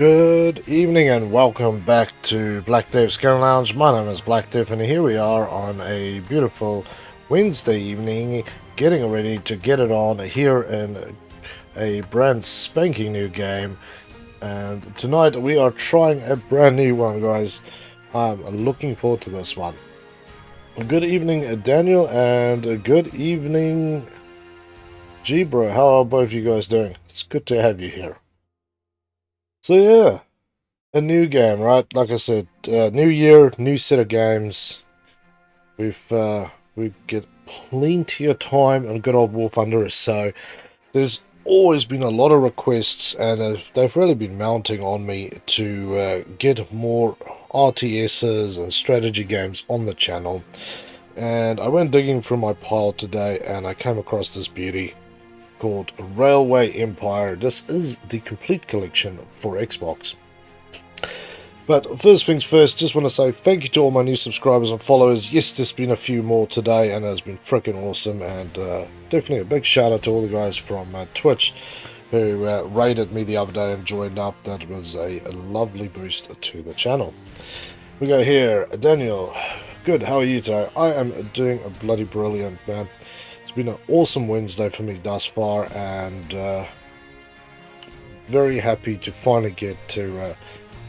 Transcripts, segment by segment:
Good evening and welcome back to Black Dave's Game Lounge. My name is Black Dave and here we are on a beautiful Wednesday evening getting ready to get it on here in a brand spanking new game. And tonight we are trying a brand new one, guys. I'm looking forward to this one. Good evening, Daniel, and good evening, G-Bro. How are both you guys doing? It's good to have you here. So yeah, a new game, right? Like I said, new year, new set of games. We get plenty of time on good old Wolf under us. So there's always been a lot of requests, and they've really been mounting on me to get more RTSs and strategy games on the channel. And I went digging through my pile today, and I came across this beauty called Railway Empire. This is the complete collection for Xbox. But first things first, just want to say thank you to all my new subscribers and followers. Yes, there's been a few more today, and it's been freaking awesome. And definitely a big shout out to all the guys from Twitch who raided me the other day and joined up. That was a lovely boost to the channel. We go here, Daniel. Good, how are you today? I am doing a bloody brilliant, man. It's been an awesome Wednesday for me thus far, and very happy to finally get to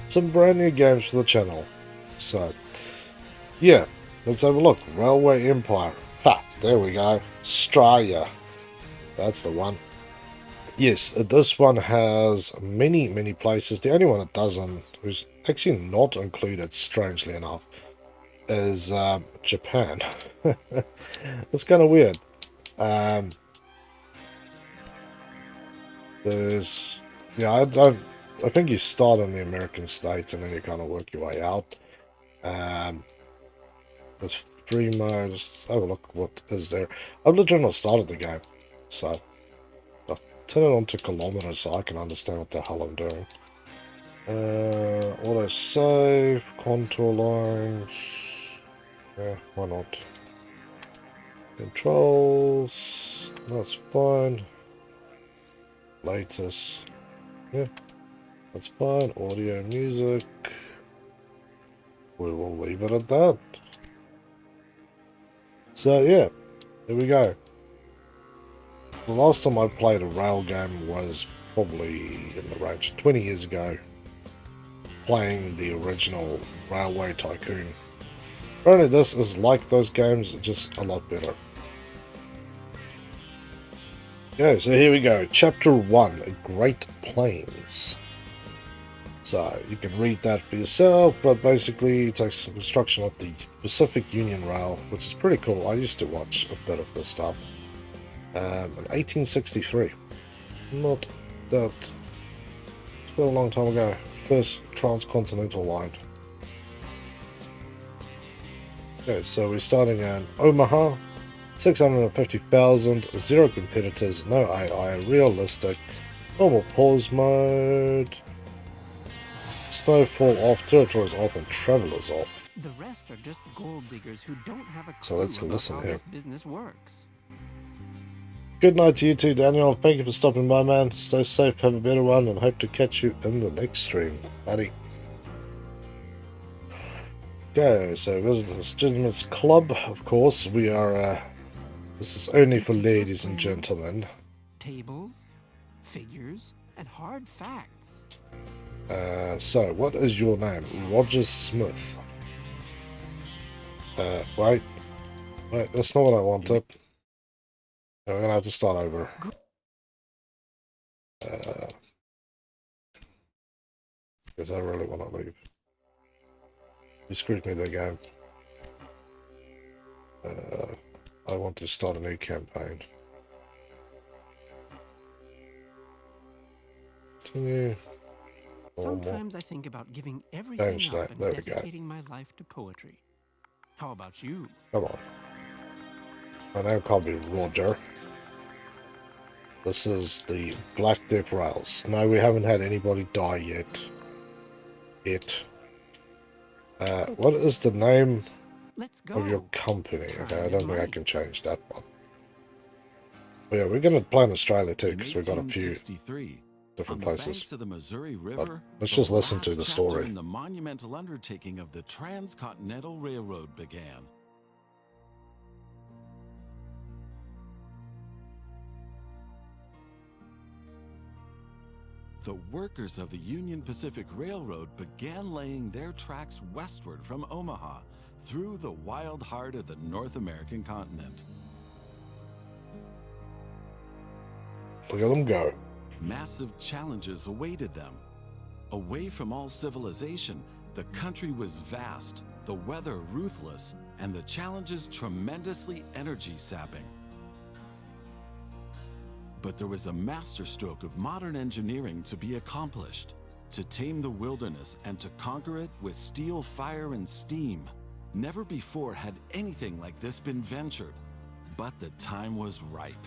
some brand new games for the channel. So, yeah, let's have a look. Railway Empire. Ha, there we go. Australia. That's the one. Yes, this one has many places. The only one it doesn't, who's actually not included, strangely enough, is Japan. It's kind of weird. There's, yeah, I think you start in the American states and then you kind of work your way out. There's free modes. Have a look what is there. I've literally not started the game, so I'll turn it on to kilometers so I can understand what the hell I'm doing. Auto save, contour lines. Yeah, why not? Controls. That's fine. Latest. Yeah. That's fine. Audio, music. We will leave it at that. So yeah, there we go. The last time I played a rail game was probably in the range of 20 years ago, playing the original Railway Tycoon. Apparently this is like those games, just a lot better. Okay, so here we go. Chapter 1, Great Plains. So you can read that for yourself, but basically it takes the construction of the Pacific Union Rail, which is pretty cool. I used to watch a bit of this stuff. In 1863. Not that... It's been a long time ago. First transcontinental line. Okay, so we're starting in Omaha. 650,000, 0 competitors, no AI, realistic, normal pause mode, snowfall off, territories open, travelers off. The rest are just gold diggers who don't have a clue So let's about listen how here. this business works. Good night to you too, Daniel. Thank you for stopping by, man. Stay safe, have a better one, and hope to catch you in the next stream, buddy. Okay, so visit the Gentlemen's Club, of course. We are, this is only for ladies and gentlemen. Tables, figures, and hard facts. So, what is your name? Roger Smith. Wait, that's not what I wanted. I'm gonna have to start over. Because I really want to leave. You screwed me the game. I want to start a new campaign. Continue. Sometimes I think about giving everything up and dedicating my life to poetry. How about you? Come on. My name can't be Roger. This is the Black Death Rails. No, we haven't had anybody die yet. What is the name of your company? Okay, I don't think I can change that one. But yeah, we're going to play in Australia too, because we've got a few. different On the places. banks of the Missouri But River, let's just listen to last the chapter story. in the monumental undertaking of the Transcontinental Railroad began. The workers of the Union Pacific Railroad began laying their tracks westward from Omaha through the wild heart of the North American continent. Look at them go. Massive challenges awaited them. Away from all civilization, the country was vast, the weather ruthless, and the challenges tremendously energy-sapping. But there was a masterstroke of modern engineering to be accomplished. To tame the wilderness and to conquer it with steel, fire, and steam. Never before had anything like this been ventured, but the time was ripe.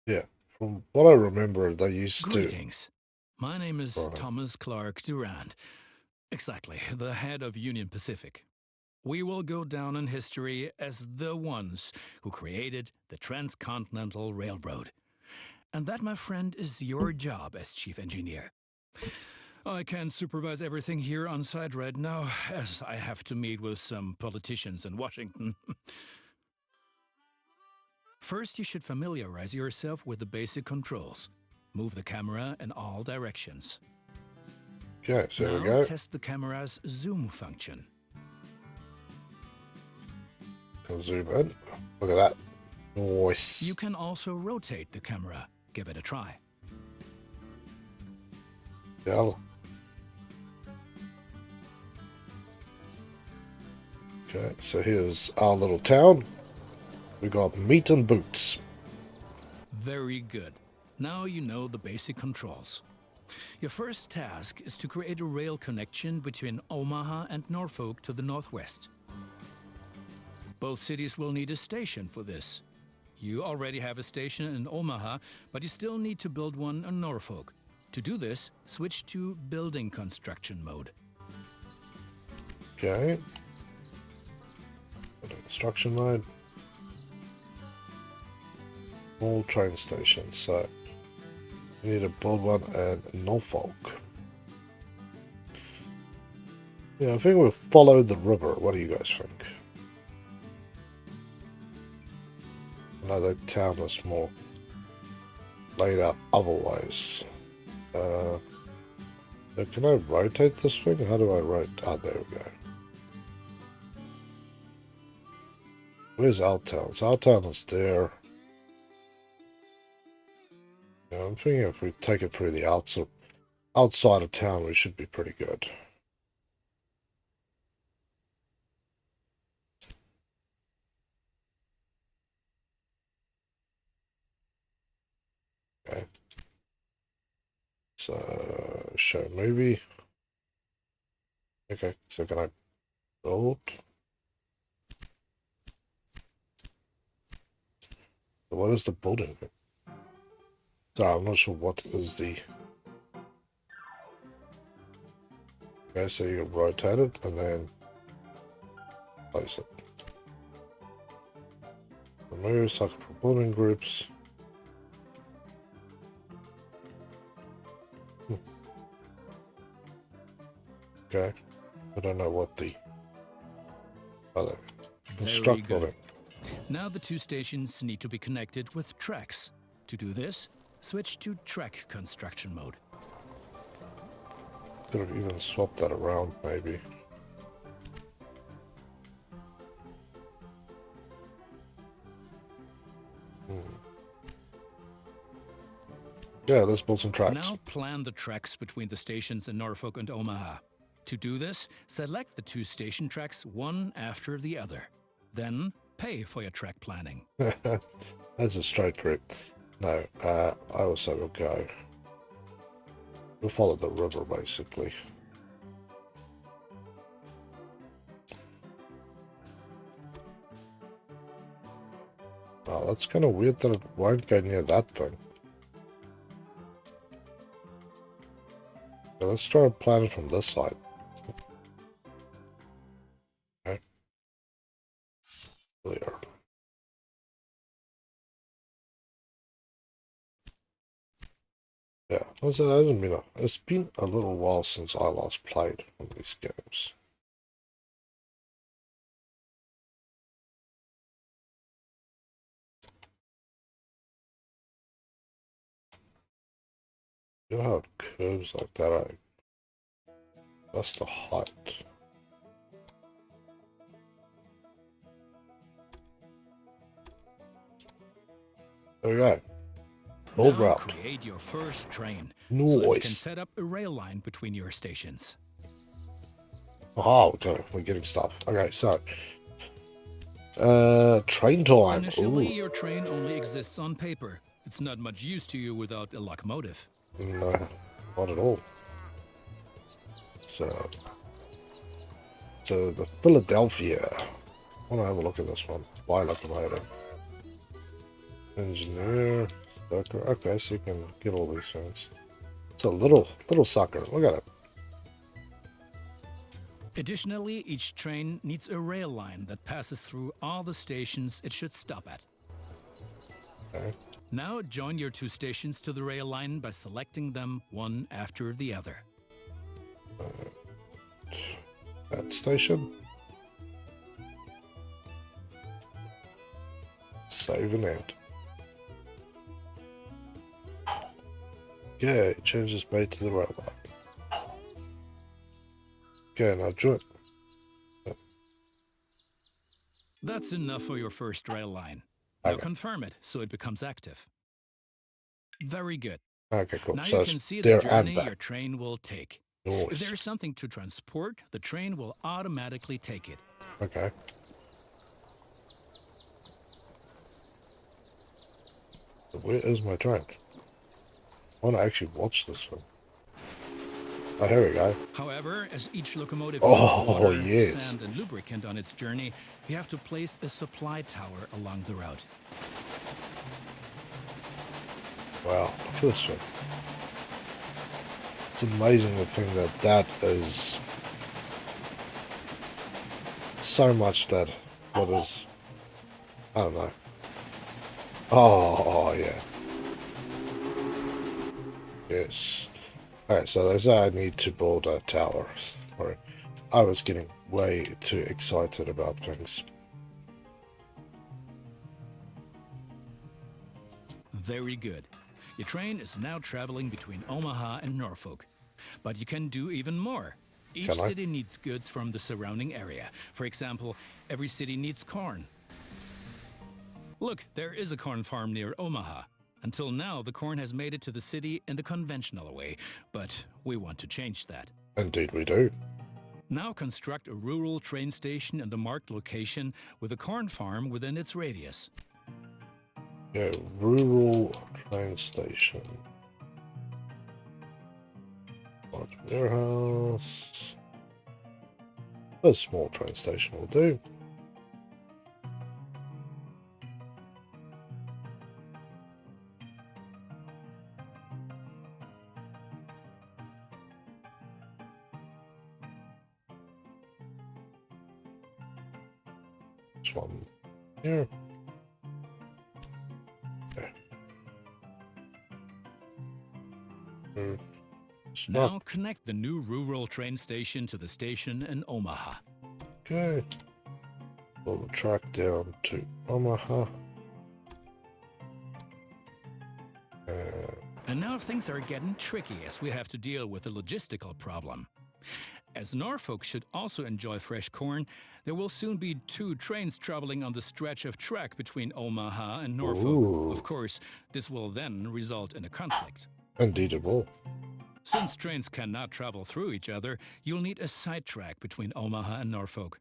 Yeah, from what I remember, they used to... Greetings. My name is Thomas Clark Durand. Exactly, the head of Union Pacific. We will go down in history as the ones who created the Transcontinental Railroad. And that, my friend, is your job as chief engineer. I can't supervise everything here on site right now, as I have to meet with some politicians in Washington. First, you should familiarize yourself with the basic controls. Move the camera in all directions. Okay, so there we Now go. test the camera's zoom function. I'll zoom in. Look at that. Nice. You can also rotate the camera. Give it a try. Yeah. Okay, so here's our little town. We got meat and boots. Very good. Now you know the basic controls. Your first task is to create a rail connection between Omaha and Norfolk to the northwest. Both cities will need a station for this. You already have a station in Omaha, but you still need to build one in Norfolk. To do this, switch to building construction mode. Okay. Construction mode. Small train station, so we need to build one at Norfolk. Yeah, I think we'll follow the river. What do you guys think? Another town is more laid out otherwise. So can I rotate this thing? How do I rotate? Oh, there we go. Where's our town? So our town is there. Yeah, I'm thinking if we take it through the outside of town, we should be pretty good. Okay. So, show movie. Okay, so can I build? So what is the building? Sorry, I'm not sure what is the... Okay, so you rotate it and then place it. Remove socket for building groups. Okay, I don't know what the other construct building. Now the two stations need to be connected with tracks. To do this, switch to track construction mode. Could have even swapped that around, maybe. Yeah, let's build some tracks. Now plan the tracks between the stations in Norfolk and Omaha. To do this, select the two station tracks one after the other. Then pay for your track planning. That's a straight route. No, I also will go. We'll follow the river, basically. Oh, that's kind of weird that it won't go near that thing. So let's try and plan it from this side. Okay. There. Yeah, also, it hasn't been it's been a little while since I last played one of these games. You know how it curves like that, That's the height. There we go. Old route. Create your first train. Noise. So that you can set up a rail line between your stations. Oh, we're getting stuff. Okay, so train time. Initially, your train only exists on paper. It's not much use to you without a locomotive. No, not at all. So the Philadelphia. I want to have a look at this one. Why locomotive? Engineer, stoker. Okay, so you can get all these things. It's a little sucker. Look at it. Additionally, each train needs a rail line that passes through all the stations it should stop at. Okay. Now join your two stations to the rail line by selecting them one after the other. That station. Save and end. Okay, change this bay to the rail line. Okay, now join. That's enough for your first rail line. Now confirm it so it becomes active. Very good. Okay, cool. Now So you can see the journey your train will take. Nice. If there's something to transport, the train will automatically take it. Okay. So where is my train? I want to actually watch this one. Oh, here we go. However, as each locomotive needs water, sand, and lubricant on its journey, you have to place a supply tower along the route. Wow, look at this one. It's amazing the thing that is so much that what is, I don't know. Oh, yeah. Yes. Alright, so they say I need to build a tower. Sorry. I was getting way too excited about things. Very good. Your train is now traveling between Omaha and Norfolk. But you can do even more. Each city needs goods from the surrounding area. For example, every city needs corn. Look, there is a corn farm near Omaha. Until now, the corn has made it to the city in the conventional way, but we want to change that. Indeed we do. Now construct a rural train station in the marked location with a corn farm within its radius. Yeah, rural train station. Large warehouse. A small train station will do. This one here. Okay. Now connect the new rural train station to the station in Omaha. Okay. Pull the track down to Omaha. And now things are getting tricky as we have to deal with a logistical problem. As Norfolk should also enjoy fresh corn, there will soon be two trains traveling on the stretch of track between Omaha and Norfolk. Ooh. Of course, this will then result in a conflict. Indeed it will. Since trains cannot travel through each other, you'll need a side track between Omaha and Norfolk.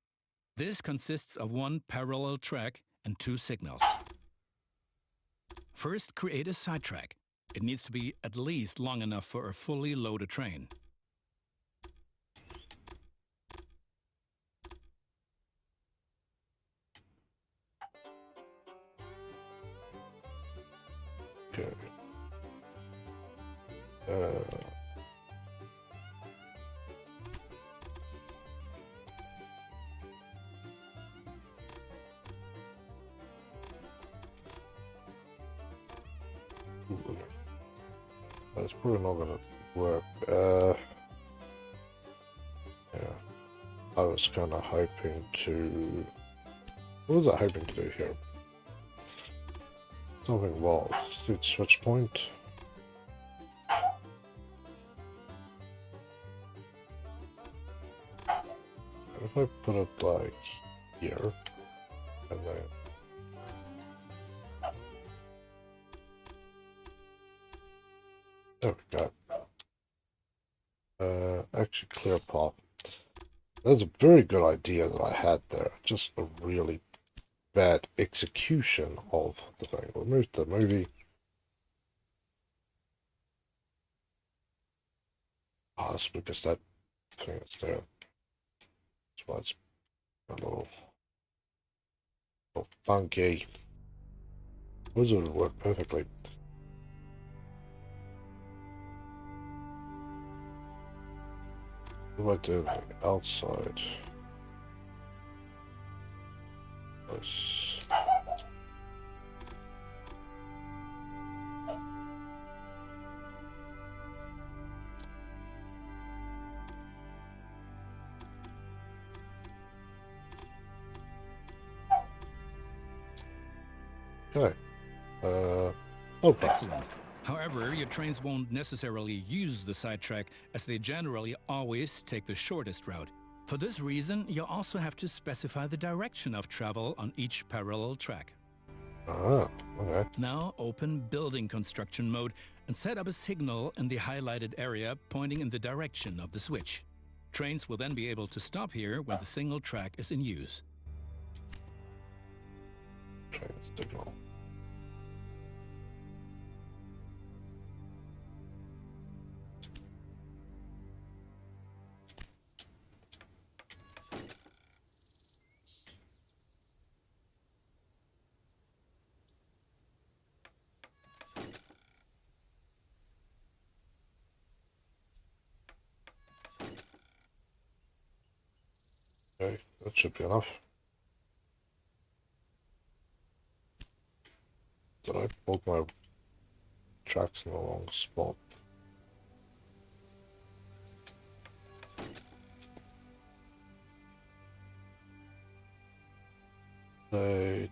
This consists of one parallel track and two signals. First, create a side track. It needs to be at least long enough for a fully loaded train. Okay. Let's probably not gonna work. Yeah. I was kind of hoping to... What was I hoping to do here? Something well, suit switch point. If I put it like here, and then there we go. Actually clear path. That's a very good idea that I had there. Just a really bad execution of the thing. Remove the movie. Ah, that's because that thing is there. That's why it's a little funky. Wizard would work perfectly. What do I do outside? Let's... Okay. Okay. Excellent. However, your trains won't necessarily use the sidetrack, as they generally always take the shortest route. For this reason, you also have to specify the direction of travel on each parallel track. Ah, okay. Now open building construction mode and set up a signal in the highlighted area pointing in the direction of the switch. Trains will then be able to stop here when the single track is in use. Train signal. Okay, that should be enough. Did I put my tracks in the wrong spot? They,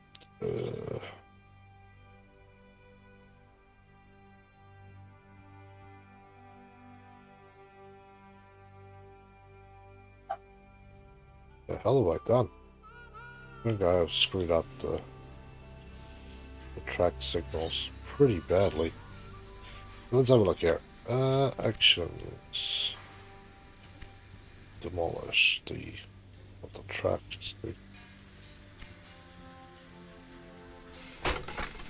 the hell have I done? I think I have screwed up the track signals pretty badly. Let's have a look here. Actions. Demolish the track. Just the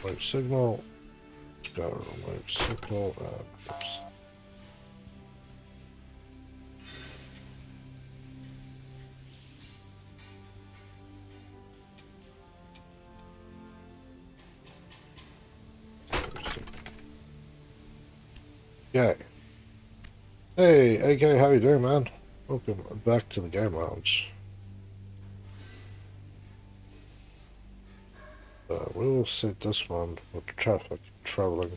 remove signal. Let's go remove signal and oops. Okay. Hey, AK, how you doing, man? Welcome back to the game lounge. We will set this one with traffic traveling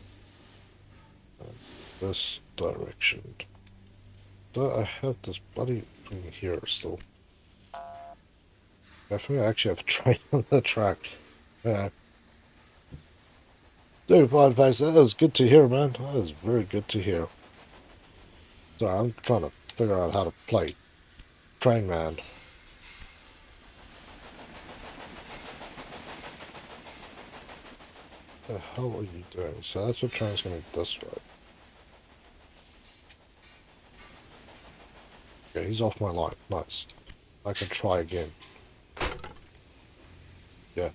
this direction. Do I have this bloody thing here still? I think I actually have a train on the track. Yeah. Dude, Podface, that is good to hear, man. That is very good to hear. Sorry, I'm trying to figure out how to play Train Man. What the hell are you doing? So that's what train's going this way. Okay, he's off my line. Nice. I can try again. Yeah.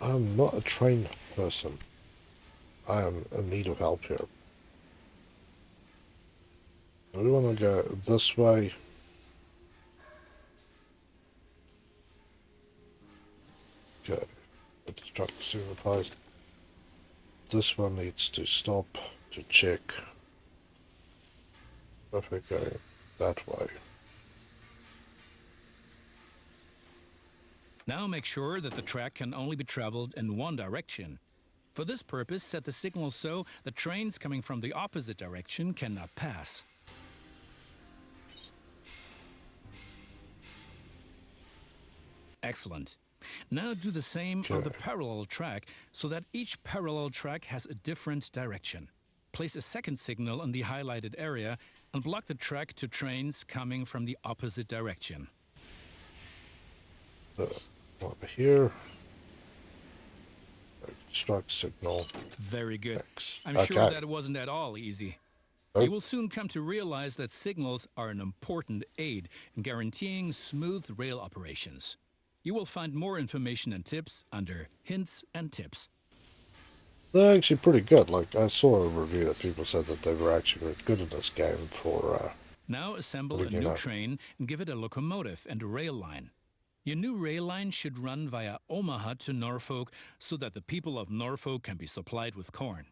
I'm not a train person. I am in need of help here. I do want to go this way. Okay. Let's try to supervise. This one needs to stop to check if we're going that way. Now make sure that the track can only be traveled in one direction. For this purpose, set the signal so the trains coming from the opposite direction cannot pass. Excellent. Now do the same on the parallel track so that each parallel track has a different direction. Place a second signal on the highlighted area and block the track to trains coming from the opposite direction. Over here. Strike signal. Very good. X. I'm sure that wasn't at all easy. Nope. You will soon come to realize that signals are an important aid in guaranteeing smooth rail operations. You will find more information and tips under Hints and Tips. They're actually pretty good. Like, I saw a review that people said that they were actually very good in this game for... Now assemble a new train and give it a locomotive and a rail line. Your new rail line should run via Omaha to Norfolk so that the people of Norfolk can be supplied with corn.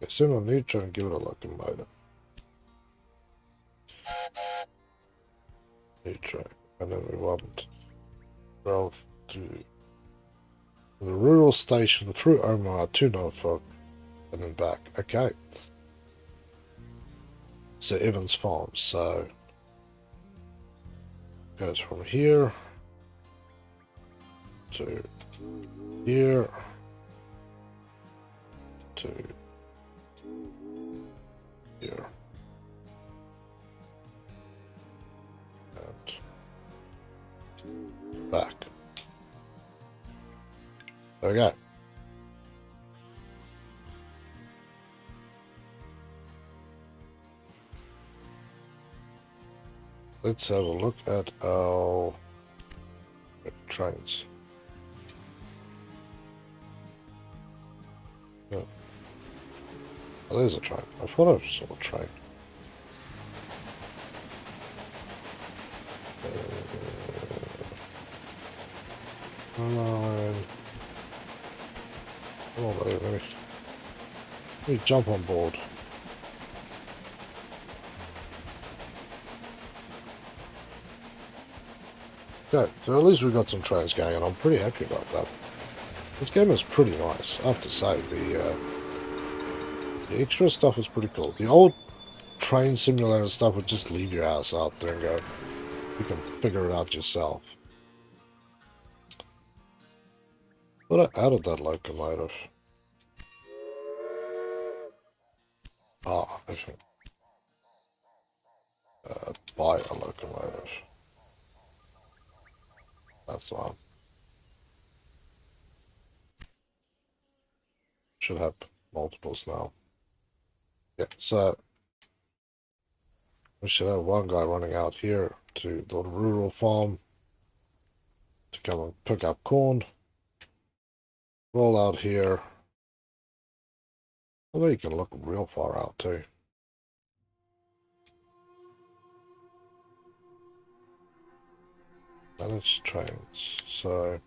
Assume a new train and give it a locomotive. New train. And then we want rail to the rural station through Omaha to Norfolk and then back. Okay. So Evans Farm. So goes from here to here to here. And back. There we go. Let's have a look at our trains. Oh, there's a train. I thought I saw a train. Come on, buddy, let me jump on board. Okay, so at least we've got some trains going, and I'm pretty happy about that. This game is pretty nice, I have to say. The extra stuff is pretty cool. The old train simulator stuff would just leave your ass out there and go, you can figure it out yourself. But I added that locomotive. I think. Buy a locomotive. That's the one. Should have multiples now. Yeah, so we should have one guy running out here to the rural farm to come and pick up corn. Roll out here. Although you can look real far out too. Manage trains. So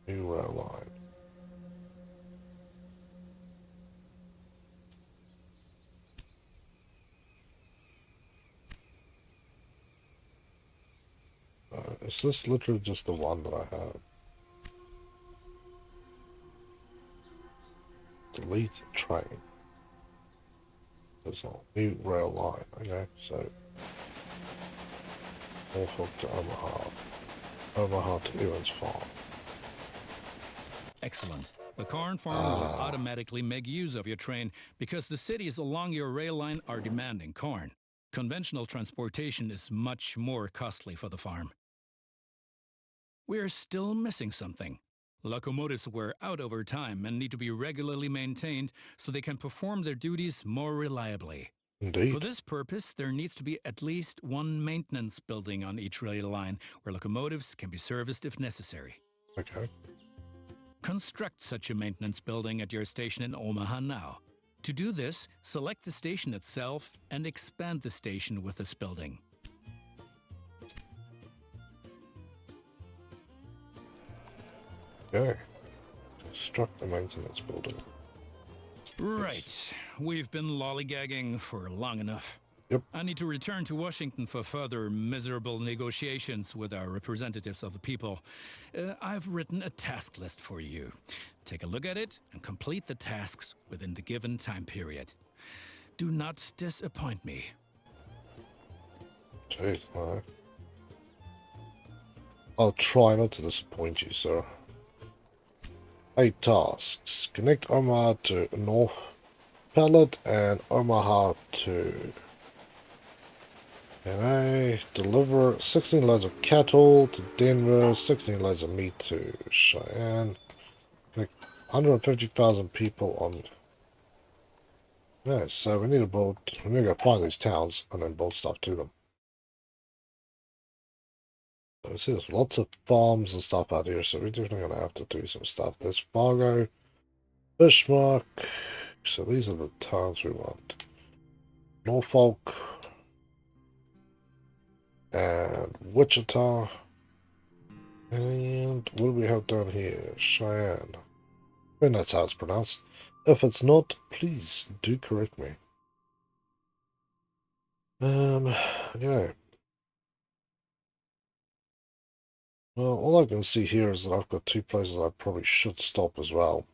new rail line. Is this literally just the one that I have? Delete train. There's a new rail line. Okay, so Norfolk to Omaha. Omaha to Evans Farm. Excellent. The corn farm will automatically make use of your train because the cities along your rail line are demanding corn. Conventional transportation is much more costly for the farm. We're still missing something. Locomotives wear out over time and need to be regularly maintained so they can perform their duties more reliably. Indeed. For this purpose, there needs to be at least one maintenance building on each rail line where locomotives can be serviced if necessary. Okay. Construct such a maintenance building at your station in Omaha now. To do this, select the station itself and expand the station with this building. Okay. Construct the maintenance building. Right. We've been lollygagging for long enough. Yep. I need to return to Washington for further miserable negotiations with our representatives of the people. I've written a task list for you. Take a look at it and complete the tasks within the given time period. Do not disappoint me. Jeez, alright. I'll try not to disappoint you, sir. 8 tasks. Connect Omaha to North Pallet and Omaha to... And deliver 16 loads of cattle to Denver, 16 loads of meat to Cheyenne. 150,000 people on... Yeah, so we need to go find these towns and then build stuff to them. So see, there's lots of farms and stuff out here, so we're definitely going to have to do some stuff. There's Fargo, Bismarck. So these are the towns we want. Norfolk. And Wichita. And what do we have down here? Cheyenne. I mean, that's how it's pronounced. If it's not, please do correct me. Okay. Well, all I can see here is that I've got 2 places I probably should stop as well.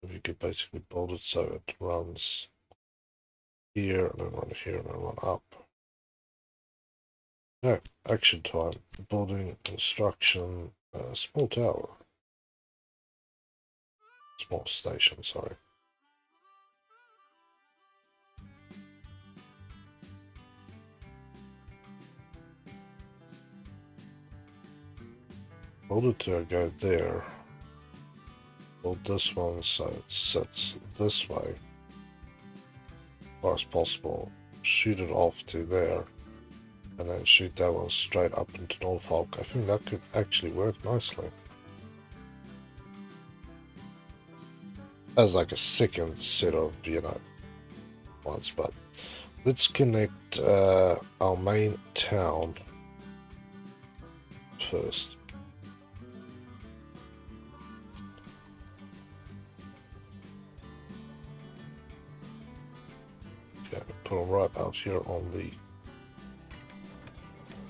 If you could basically build it so it runs here, and then run here, and then run up. No, action time. Building, construction, small tower. Small station, sorry. Build it to go there. Build this one so it sits this way. As far as possible. Shoot it off to there. And then shoot that one straight up into Norfolk. I think that could actually work nicely. As like a second set of, you know, ones. But let's connect our main town first. Okay, put them right out here on the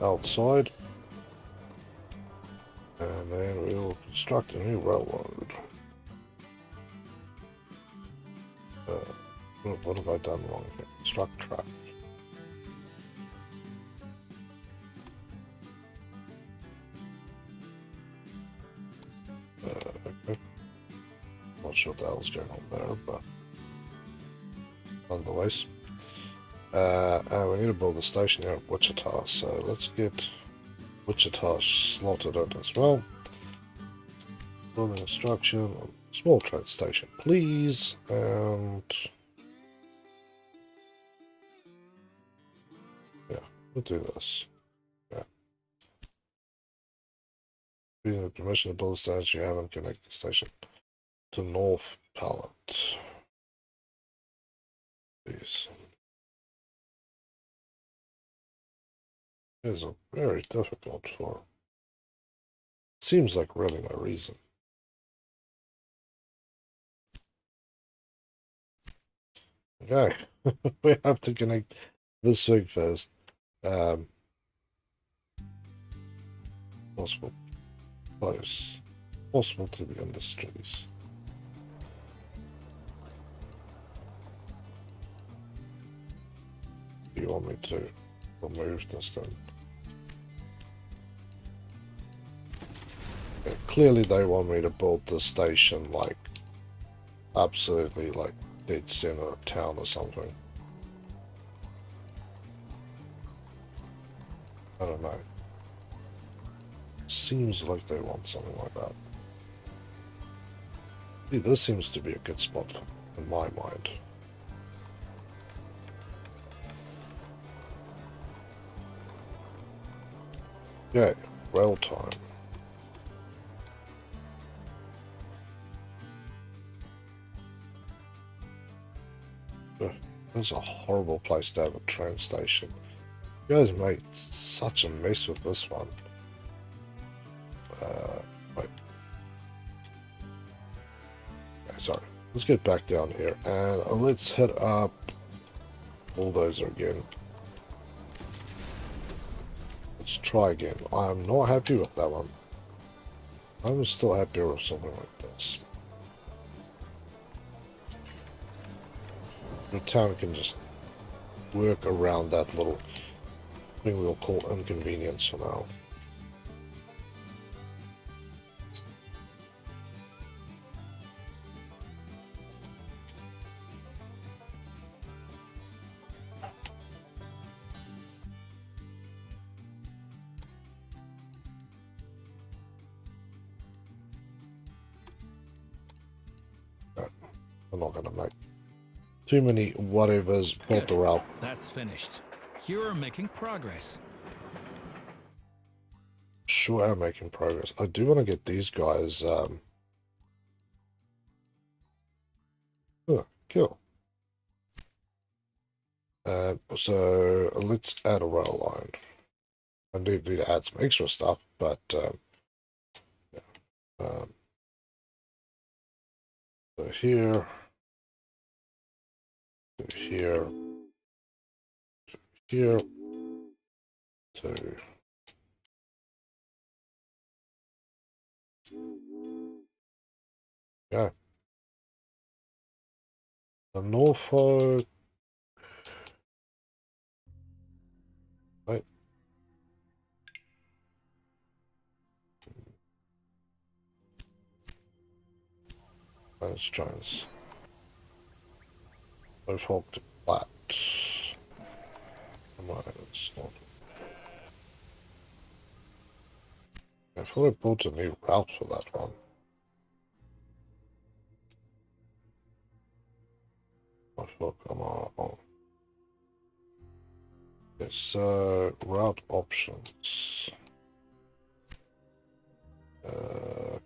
outside, and then we'll construct a new railroad. What have I done wrong here? Construct track. Okay. Not sure what the hell's going on there, but nonetheless. And we need to build a station here at Wichita, so let's get Wichita slotted in as well. Building construction, small train station, please, and yeah, we'll do this. Yeah. Using the permission to build a station, you haven't connected the station to North Pallet. Please. It is a very difficult for. Seems like really no reason. Okay, we have to connect this thing first. Possible close. Possible to the industries. Do you want me to remove this then? Okay, clearly they want me to build the station like absolutely like dead center of town or something. I don't know. Seems like they want something like that. See, this seems to be a good spot in my mind. Okay, rail time. That's a horrible place to have a train station. You guys made such a mess with this one. Wait. Okay, sorry. let's get back down here and let's head up Bulldozer again. Let's try again. I'm not happy with that one. I'm still happier with something like this. The town can just work around that little thing we'll call inconvenience for now. I'm not gonna make too many whatevers built the route. That's finished. You're making progress. Sure am making progress. I do want to get these guys oh, cool. So let's add a rail line. I do need to add some extra stuff, but yeah. So here, here, here, to yeah. The Norfolk. Wait. Let's try this. Norfolk to Platt. Come on, it's not. I thought I built a new route for that one. Norfolk, come on. Yes, route options.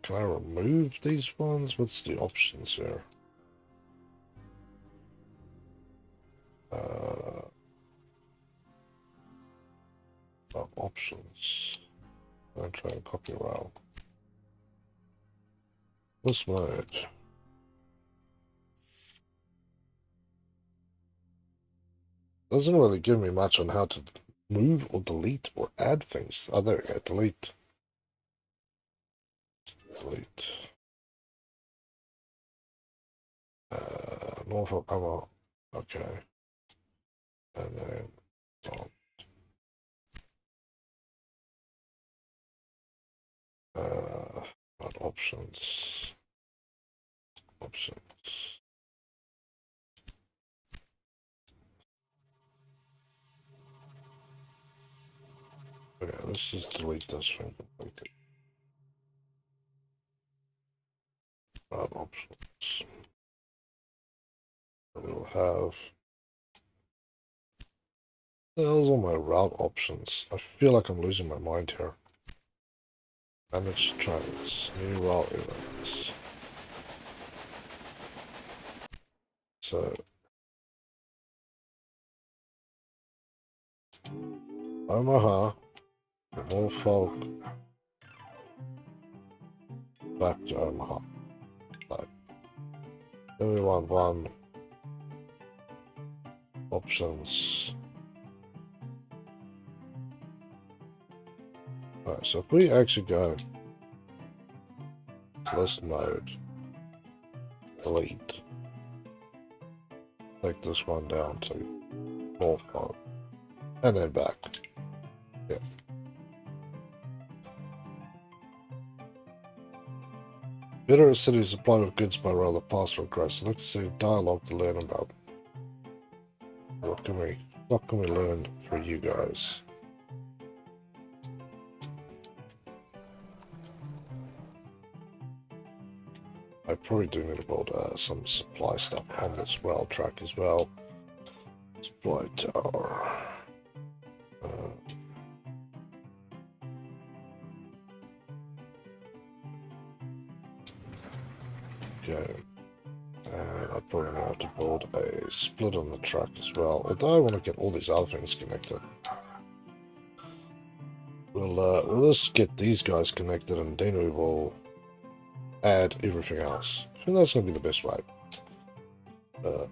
Can I remove these ones? What's the options here? Options. I'll try and copy route. This mode. Doesn't really give me much on how to move or delete or add things. Oh, there we go. Delete. Delete. Norfolk, come on. Okay. And then options. Options. Okay, let's just delete this thing completely. Route options. We'll have. Those are my route options. I feel like I'm losing my mind here. Manage trains. New route events. So. Omaha. Norfolk. Back to Omaha. So. Then we want one. Options. Alright, so if we actually go list mode, delete, take this one down to Norfolk, and then back. Yeah. Better a city supplied with goods by rail, the faster it grows. Select a city dialogue to learn about. What can we learn for you guys? I probably do need to build some supply stuff on this rail track as well. Supply tower. Okay. And I probably now have to build a split on the track as well. Although I want to get all these other things connected. We'll just get these guys connected and then we will add everything else. I think that's going to be the best way.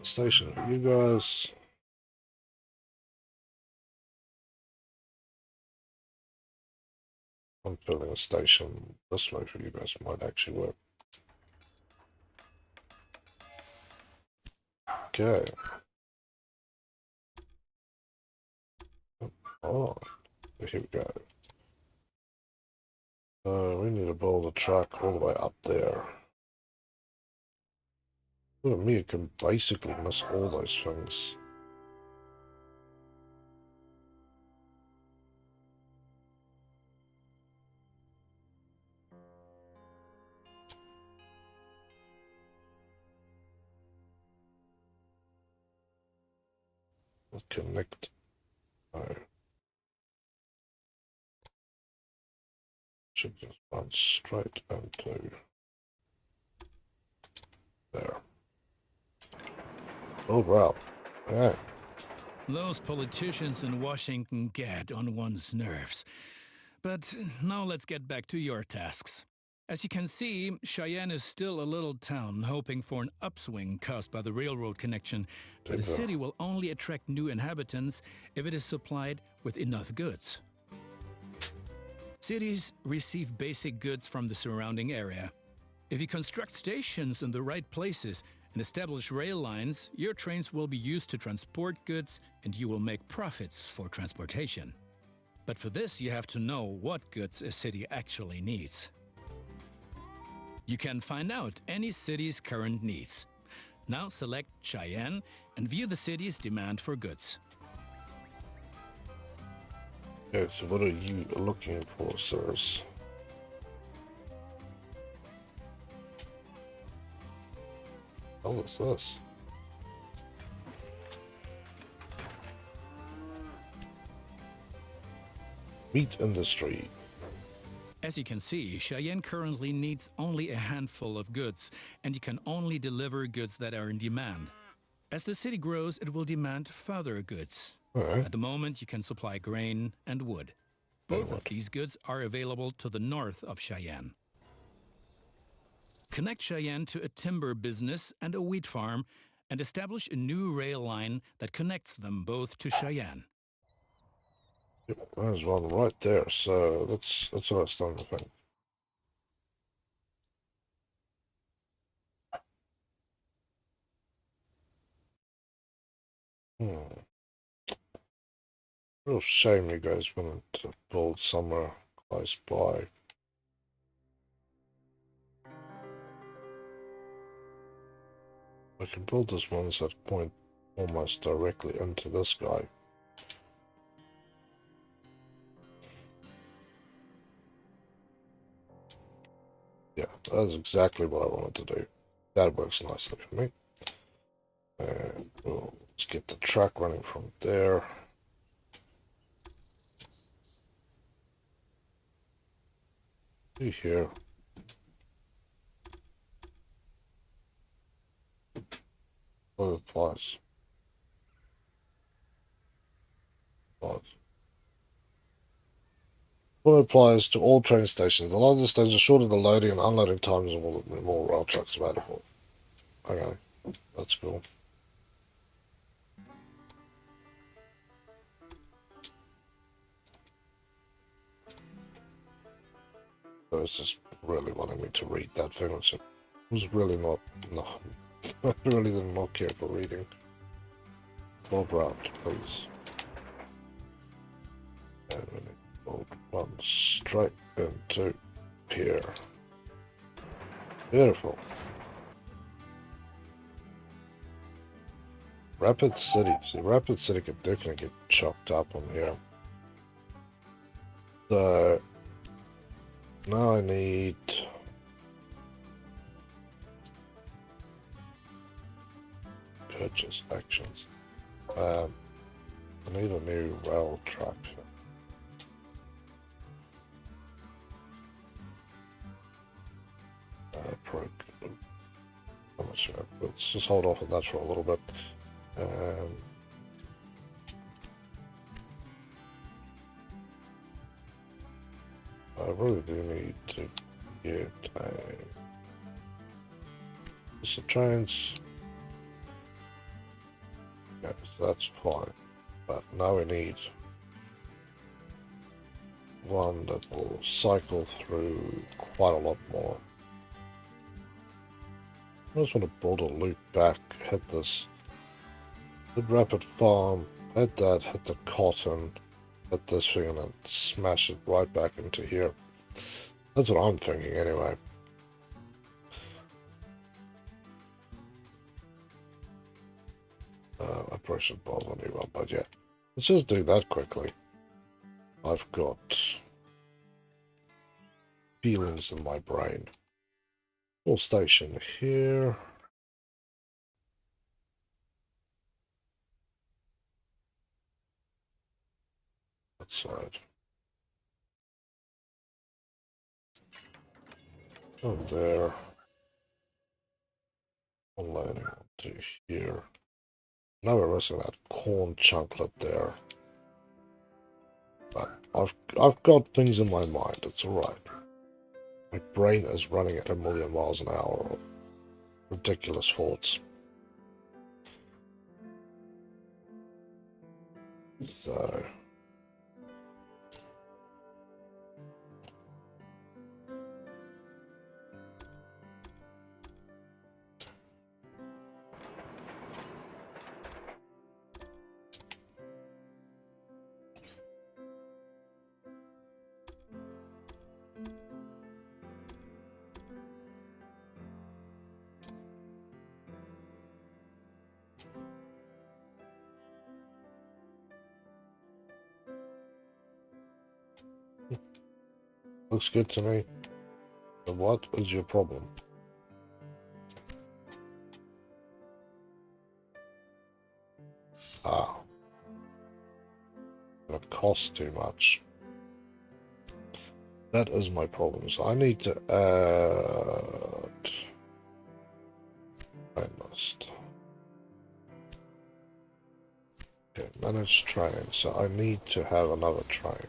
station for you guys. I'm building a station this way for you guys. Might actually work. Okay. Oh, here we go. We need to build a track all the way up there. Look at me, it can basically miss all those things. Let's connect. No. Should just run straight into there. Oh, wow. Yeah. Those politicians in Washington get on one's nerves. But now let's get back to your tasks. As you can see, Cheyenne is still a little town hoping for an upswing caused by the railroad connection, but the city will only attract new inhabitants if it is supplied with enough goods. Cities receive basic goods from the surrounding area. If you construct stations in the right places and establish rail lines, your trains will be used to transport goods and you will make profits for transportation. But for this, you have to know what goods a city actually needs. You can find out any city's current needs. Now select Cheyenne and view the city's demand for goods. Okay, so what are you looking for, sirs? What is this? Meat industry. As you can see, Cheyenne currently needs only a handful of goods, and you can only deliver goods that are in demand. As the city grows, it will demand further goods. Right. At the moment, you can supply grain and wood. Both of these goods are available to the north of Cheyenne. Connect Cheyenne to a timber business and a wheat farm, and establish a new rail line that connects them both to Cheyenne. Yep, there's one right there, so that's what I was starting to think. Real shame you guys went to build somewhere close by. I can build this one that point almost directly into this guy. Yeah, that's exactly what I wanted to do. That works nicely for me. And let's get the track running from there. See here. What applies? What applies to all train stations. The larger stations are shorter the loading and unloading times and more rail trucks available. Okay, that's cool. So it's just really wanting me to read that thing, which was really not, no, I really did not care for reading. Bob route, please. And we need to build one straight into here. Beautiful. Rapid City. See, Rapid City could definitely get chopped up on here. So now I need purchase actions. I need a new rail track. Let's just hold off on that for a little bit. I really do need to get a trains. So that's fine. But now we need one that will cycle through quite a lot more. I just want to build a loop back, hit this, hit Rapid Farm, hit that, hit the cotton, hit this thing, and then smash it right back into here. That's what I'm thinking anyway. I probably should build a new one, but yeah. Let's just do that quickly. I've got feelings in my brain. Full station here. That side. Oh, there. One landing onto here. Now we're missing that corn chunklet there. But I've got things in my mind. It's alright. My brain is running at 1,000,000 miles an hour of ridiculous thoughts. So looks good to me. So what is your problem? Ah. It costs too much. That is my problem. So I need to add list. Okay, manage train. So I need to have another train.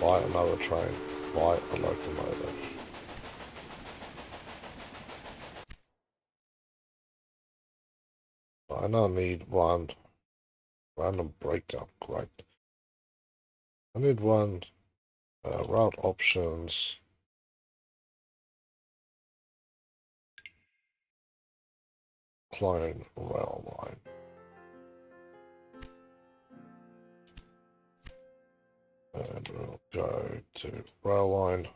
Buy another train. Buy a locomotive. I now need one random breakdown. Great. I need one route options. Clone rail line. And we'll go to rail line.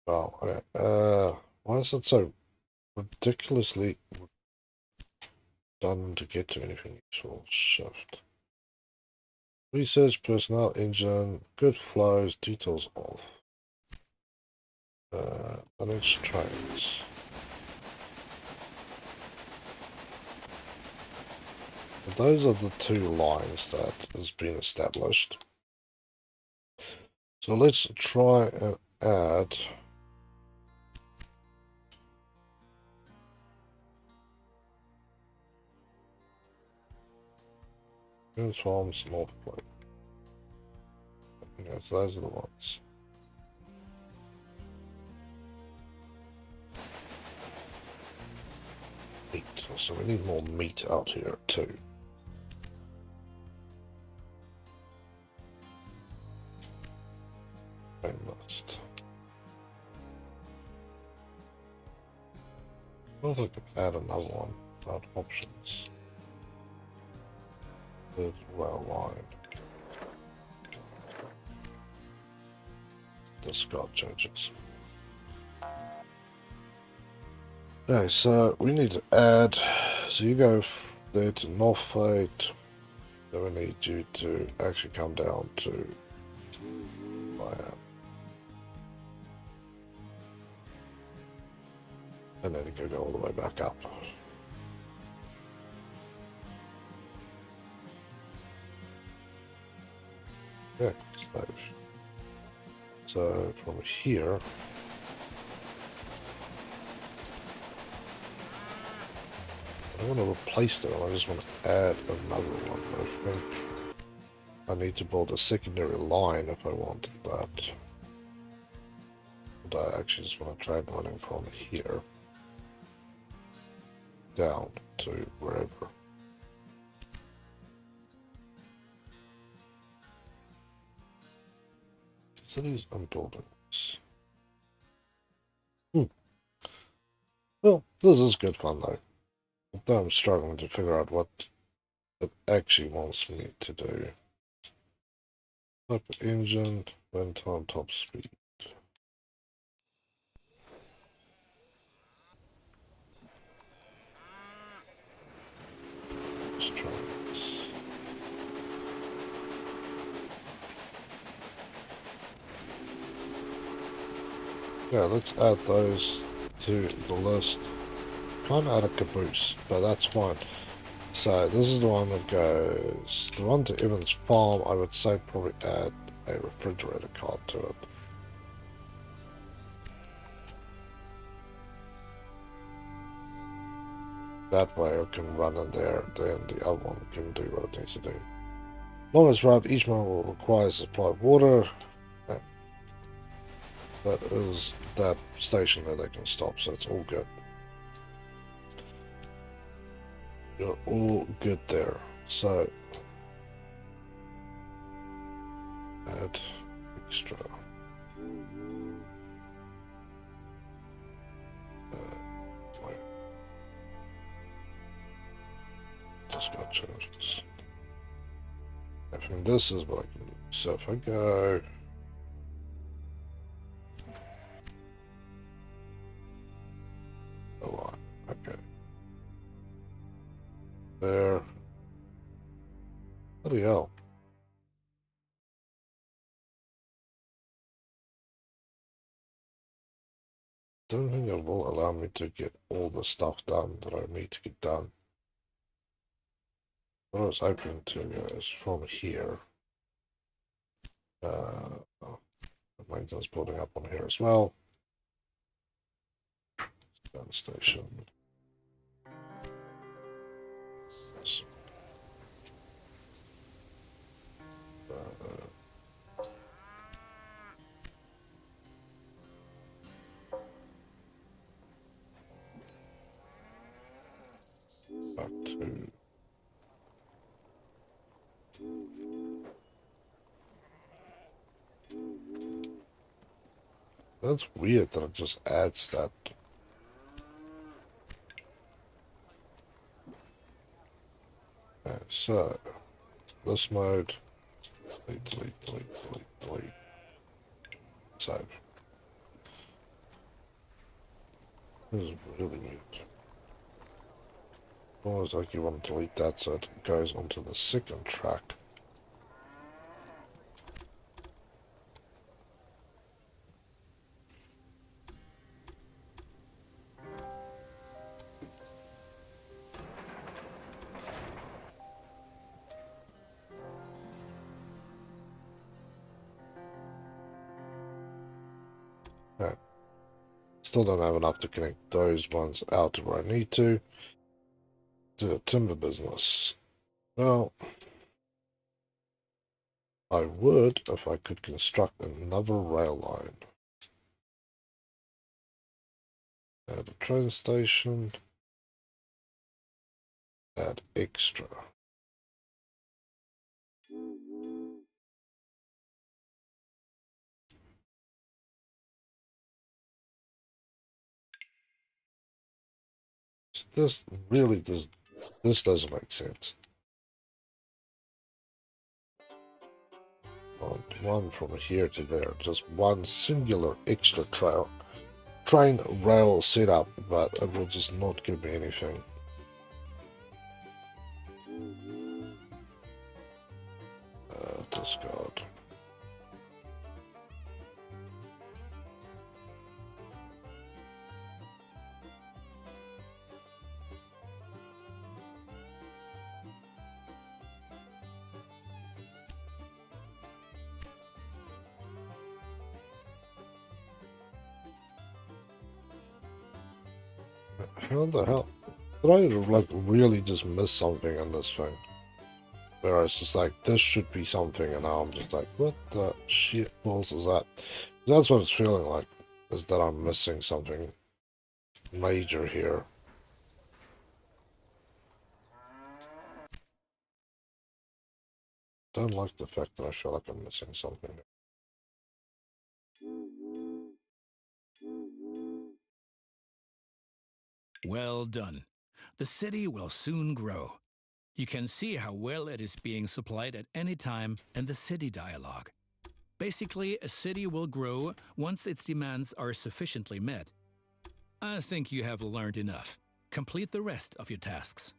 Oh, okay. Why is it so ridiculously done to get to anything useful? Shift. Research, personnel, engine, good flows, details off. Manage trains. Those are the two lines that has been established. So let's try and add transforms multiply. Yes, those are the ones. Meat. So we need more meat out here too. I must. I think I can add another one about options. Third rail line. Discard changes. Okay, so we need to add. So you go there to North Fate. Then we need you to actually come down to and then you can go all the way back up. Yeah, so from here, I don't want to replace them, I just want to add another one, I think. I need to build a secondary line if I wanted that. But I actually just want to try running from here down to wherever. Cities and buildings. Well, this is good fun though. Although I'm struggling to figure out what it actually wants me to do. Type of engine, run time, top speed. Let's try this. Yeah, let's add those to the list. Can't add a caboose, but that's fine. So this is the one that goes. The one to Evans Farm, I would say probably add a refrigerator cart to it. That way it can run in there, then the other one can do what it needs to do. As long as right, each one will require supply of water. That is that station that they can stop, so it's all good. You're all good there. So add extra. Just got changes. I think this is what I can do. So if I go a lot, okay. There. Bloody hell. Don't think it will allow me to get all the stuff done that I need to get done. What I was hoping to is from here. Maintenance building up on here as well. Gun station. Back to that's weird that it just adds that. Okay, so this mode, delete. Save. This is really weird. Almost like you want to delete that so it goes onto the second track. Still don't have enough to connect those ones out to where I need to the timber business. Well, I would if I could construct another rail line. Add a train station. Add extra. This really does. This doesn't make sense. One from here to there, just one singular extra train rail setup, but it will just not give me anything. Discard. How the hell? Did I like really just miss something on this thing? Whereas it's like, this should be something, and now I'm just like, what the shit balls is that? That's what it's feeling like, is that I'm missing something major here. Don't like the fact that I feel like I'm missing something. Well done. The city will soon grow. You can see how well it is being supplied at any time in the city dialogue. Basically, a city will grow once its demands are sufficiently met. I think you have learned enough. Complete the rest of your tasks.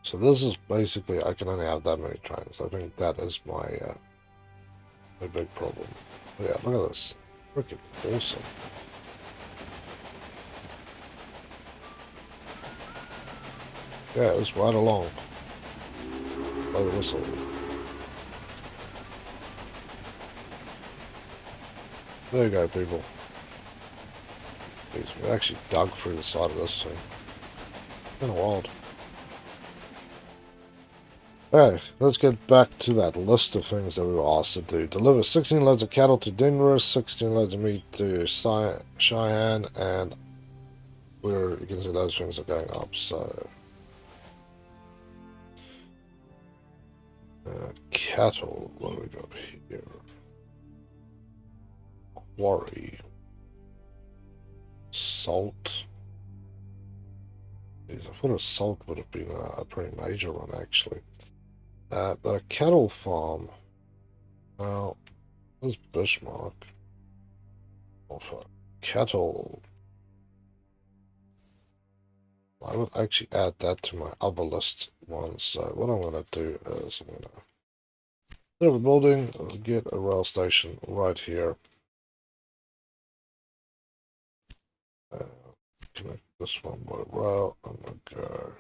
So this is basically, I can only have that many trains. I think that is my big problem. But yeah, look at this. Freaking awesome. Yeah, it's right along. By the whistle. There you go, people. Jeez, we actually dug through the side of this thing. Kind of wild. Okay, let's get back to that list of things that we were asked to do. Deliver 16 loads of cattle to Denver, 16 loads of meat to Cheyenne, and you can see those things are going up, so... cattle, what do we got here? Quarry. Salt. Jeez, I thought a salt would have been a pretty major one, actually. But a cattle farm. Now, this Bismarck. Of cattle. I would actually add that to my other list ones. So what I'm going to do is I'm going to build a building, get a rail station right here. Connect this one by rail. I'm going to go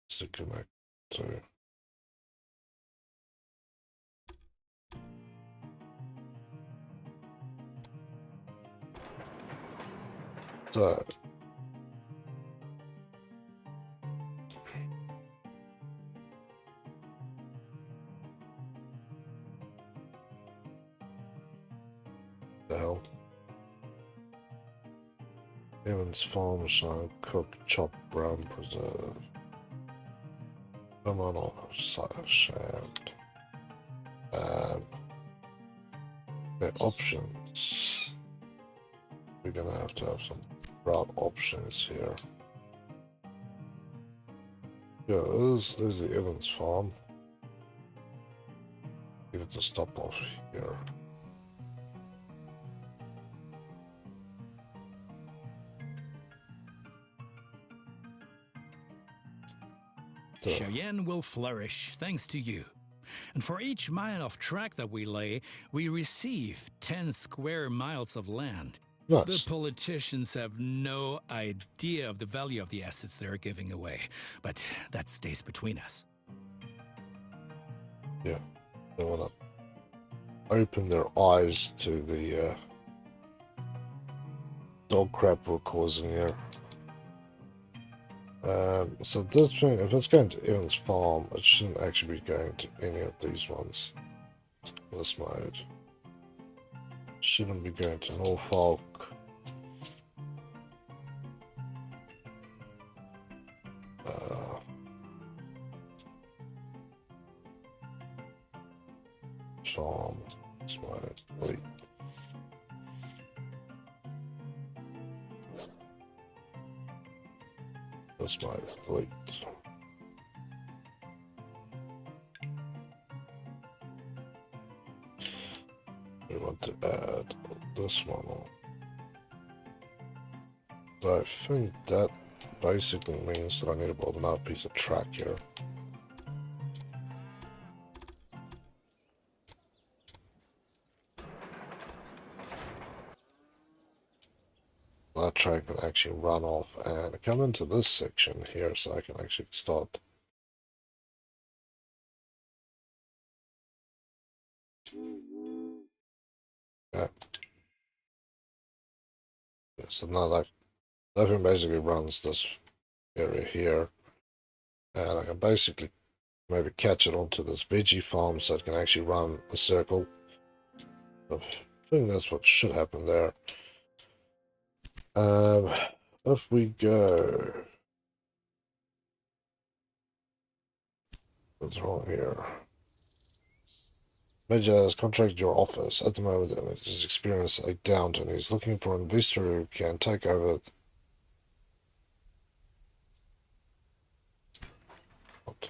to connect to. So the hell. Evans Farm, so cook, chop, brown, preserve. Come on off, sand. Okay, options. We're gonna have to have some route options here. Yeah, there's the Evans Farm. Give it a stop off here. Cheyenne will flourish thanks to you. And for each mile of track that we lay, we receive 10 square miles of land. Nice. The politicians have no idea of the value of the assets they're giving away, but that stays between us. Yeah, they want to open their eyes to the dog crap we're causing here. So this thing, if it's going to Evans Farm, it shouldn't actually be going to any of these ones. This mode. Shouldn't be going to Norfolk. Farm. This mode. Wait. This might delete. We want to add this one on. So I think that basically means that I need to build another piece of track here. That track can actually run off and come into this section here so I can actually start. Yeah. Yeah, so now That thing basically runs this area here. And I can basically maybe catch it onto this veggie farm so it can actually run a circle. I think that's what should happen there. If we go... What's wrong here? Major has contracted your office. At the moment, it has experienced a downturn. He's looking for an investor who can take over. What?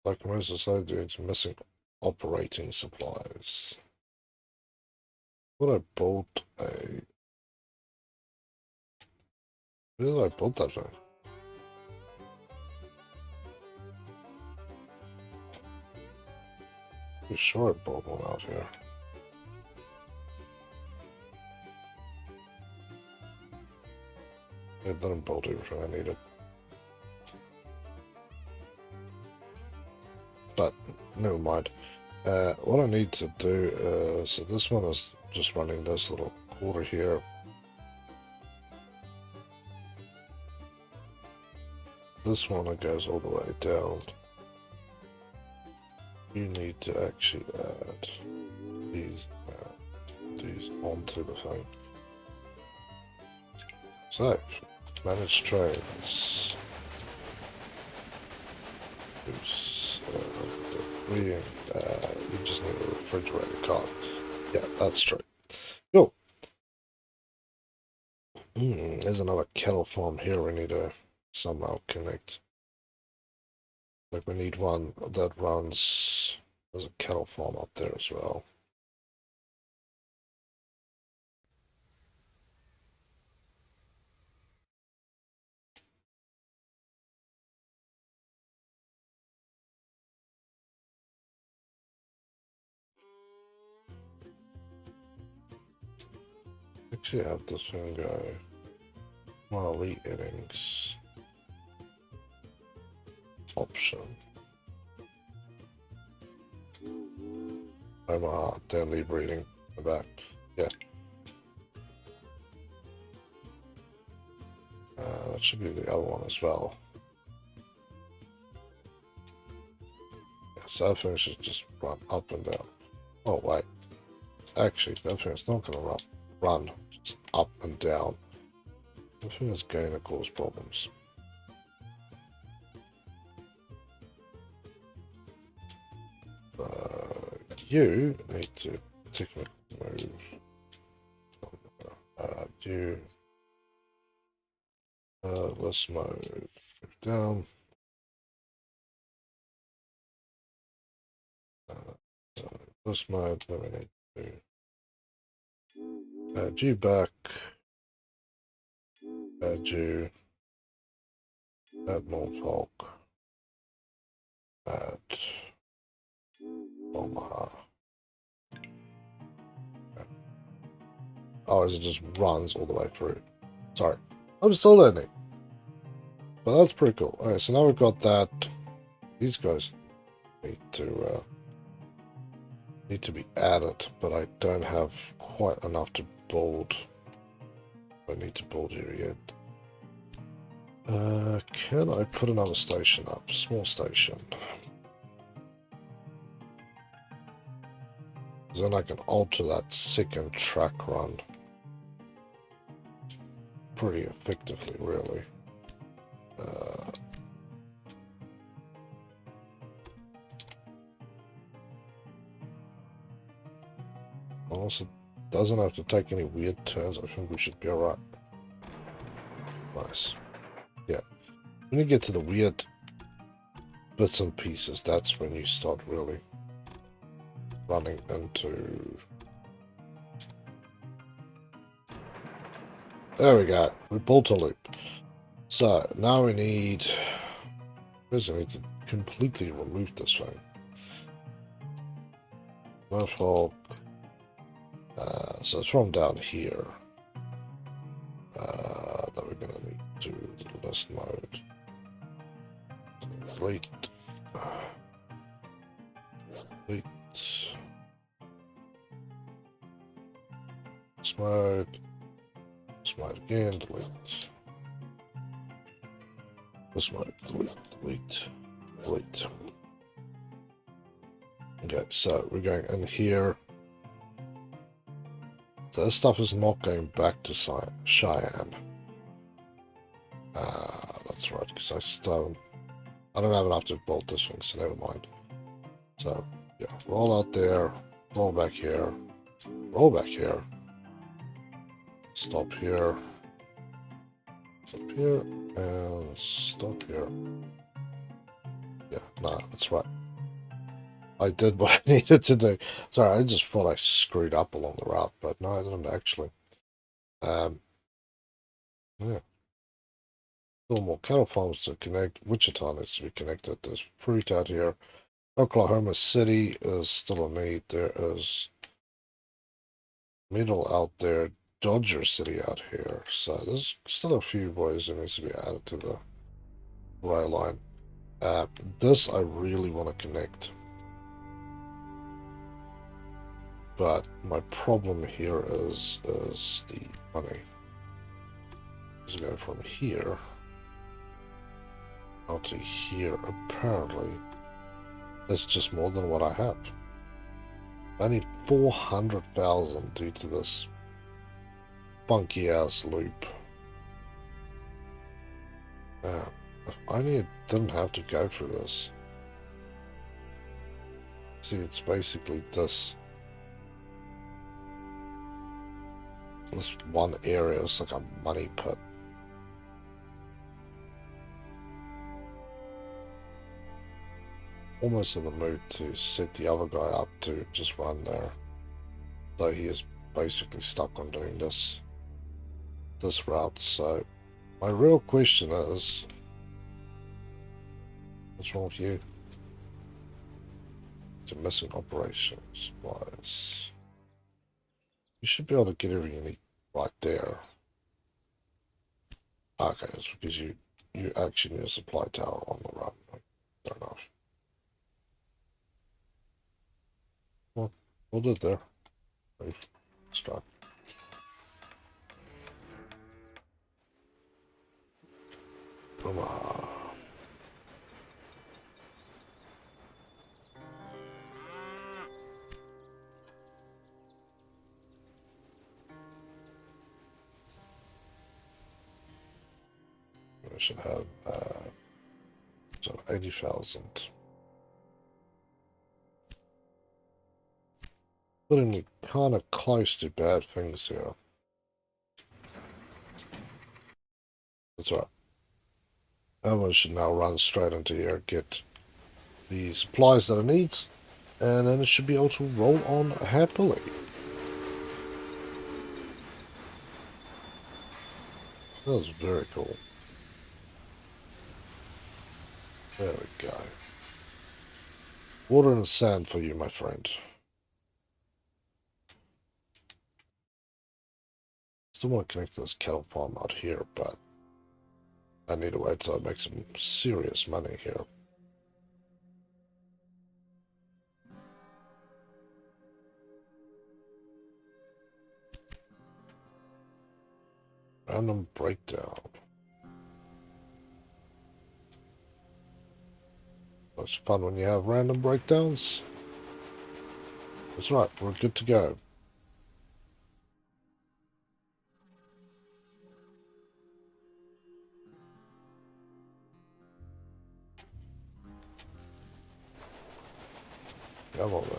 Like most of the due to missing operating supplies. What I bought a... Where did I build that thing? I'm sure I bought one out here. It didn't build everything I needed. But never mind. What I need to do is, so this one is just running this little quarter here. This one it goes all the way down. You need to actually add these onto the thing. So, manage trains. Oops, reading. You just need a refrigerator card. Yeah, that's true. Cool. There's another cattle farm here we need to somehow connect. Like we need one that runs... There's a cattle farm up there as well. Actually have this one go Marley innings option. Omaha, daily breeding back. Yeah. That should be the other one as well. Yeah, so that thing should just run up and down. Oh wait. Actually, that thing's not gonna run just up and down. I think it's going to cause problems. You need to technically move. Let's move down. This mode, then we need to add you back. Add you. Add Norfolk. Add Omaha. Okay. Oh, it just runs all the way through. Sorry, I'm still learning. But that's pretty cool. Okay, so now we've got that. These guys need to be added, but I don't have quite enough to build. I need to build here yet. Can I put another station up? Small station. Then I can alter that second track run pretty effectively, really. Also, doesn't have to take any weird turns. I think we should be alright. Nice. Yeah. When you get to the weird bits and pieces, that's when you start really running into... There we go. We built a loop. So, now we need... First I need to completely remove this thing. Norfolk. So it's from down here. That we're gonna need to list mode. Fleet. mode. This mode again, delete. This mode, delete. Okay, so we're going in here. So this stuff is not going back to Cheyenne. That's right, because I don't have enough to build this thing, so never mind. So, yeah, roll out there, roll back here, stop here, and stop here. Yeah, nah, that's right. I did what I needed to do. Sorry, I just thought I screwed up along the route, but no, I didn't actually. Yeah. Still more cattle farms to connect. Wichita needs to be connected. There's fruit out here. Oklahoma City is still a need. There is Middle out there. Dodger City out here. So there's still a few boys that needs to be added to the rail line. This I really want to connect. But my problem here is the money. Let's go from here out to here. Apparently, that's just more than what I have. I need 400,000 due to this funky ass loop. If I didn't have to go through this. See, it's basically this. This one area is like a money pit. Almost in the mood to set the other guy up to just run there. So he is basically stuck on doing this route. So my real question is, what's wrong with you? You're missing operations supplies. You should be able to get everything you need right there. Okay, that's because you actually need a supply tower on the run. Fair enough. Well, we'll do it there. Start. Omaha. I should have so 80,000. Putting me kind of close to bad things here. That's right. Everyone should now run straight into here, get the supplies that it needs, and then it should be able to roll on happily. That was very cool. There we go. Water and sand for you, my friend. Still want to connect to this cattle farm out here, but I need to wait till I make some serious money here. Random breakdown. It's fun when you have random breakdowns. That's right, we're good to go. Come on, buddy.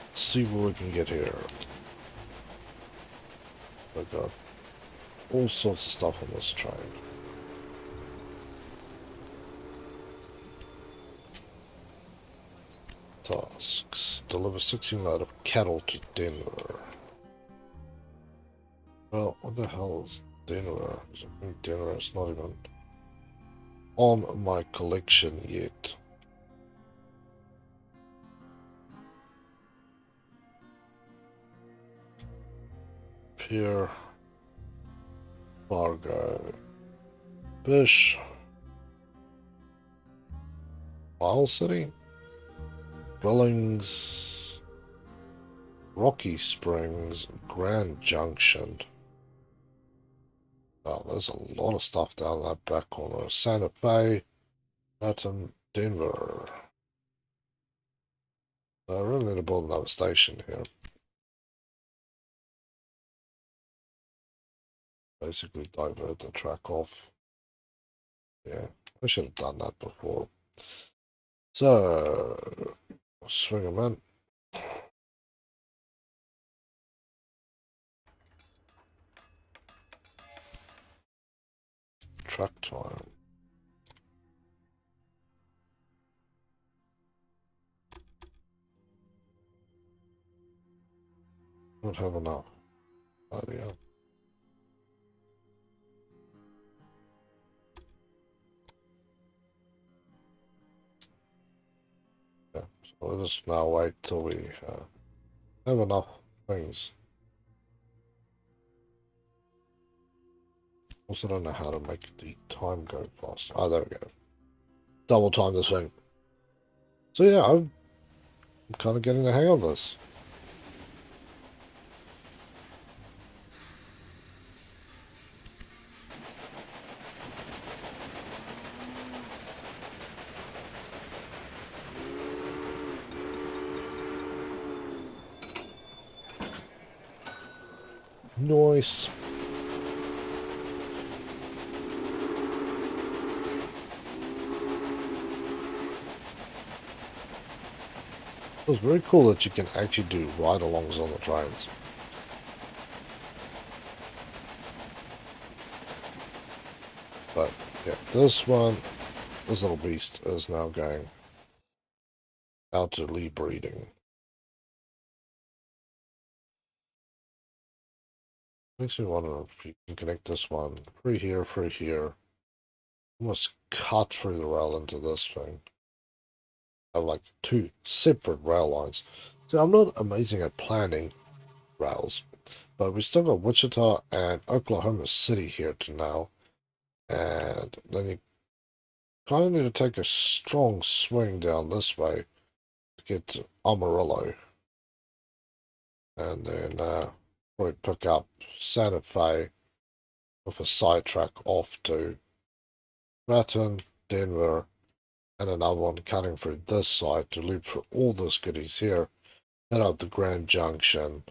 Let's see what we can get here. I've got all sorts of stuff on this train. Tasks. Deliver 16 load of cattle to Denver. Well, what the hell is Denver? I think Denver is not even on my collection yet. Here, Fargo, Fish, Isle City, Billings, Rocky Springs, Grand Junction. Oh, there's a lot of stuff down that back corner. Santa Fe, Parton, Denver. I really need to build another station here. Basically divert the track off. Yeah, I should have done that before. So, swing them in. Track time. Don't have enough. Oh, yeah. Yeah, so we'll just now wait till we have enough things. Also don't know how to make the time go fast. Oh, there we go. Double time this thing. So yeah, I'm kind of getting the hang of this. Nice. It was very cool that you can actually do ride-alongs on the trains. But yeah, this little beast is now going out to lead breeding. Makes me wonder if you can connect this one through here. Almost cut through the rail into this thing. Have like two separate rail lines. So I'm not amazing at planning rails, but we still got Wichita and Oklahoma City here to now. And then you kind of need to take a strong swing down this way to get to Amarillo. And then probably pick up Santa Fe with a sidetrack off to Parton, Denver, and another one cutting through this side to loop for all those goodies here. Head up to Grand Junction,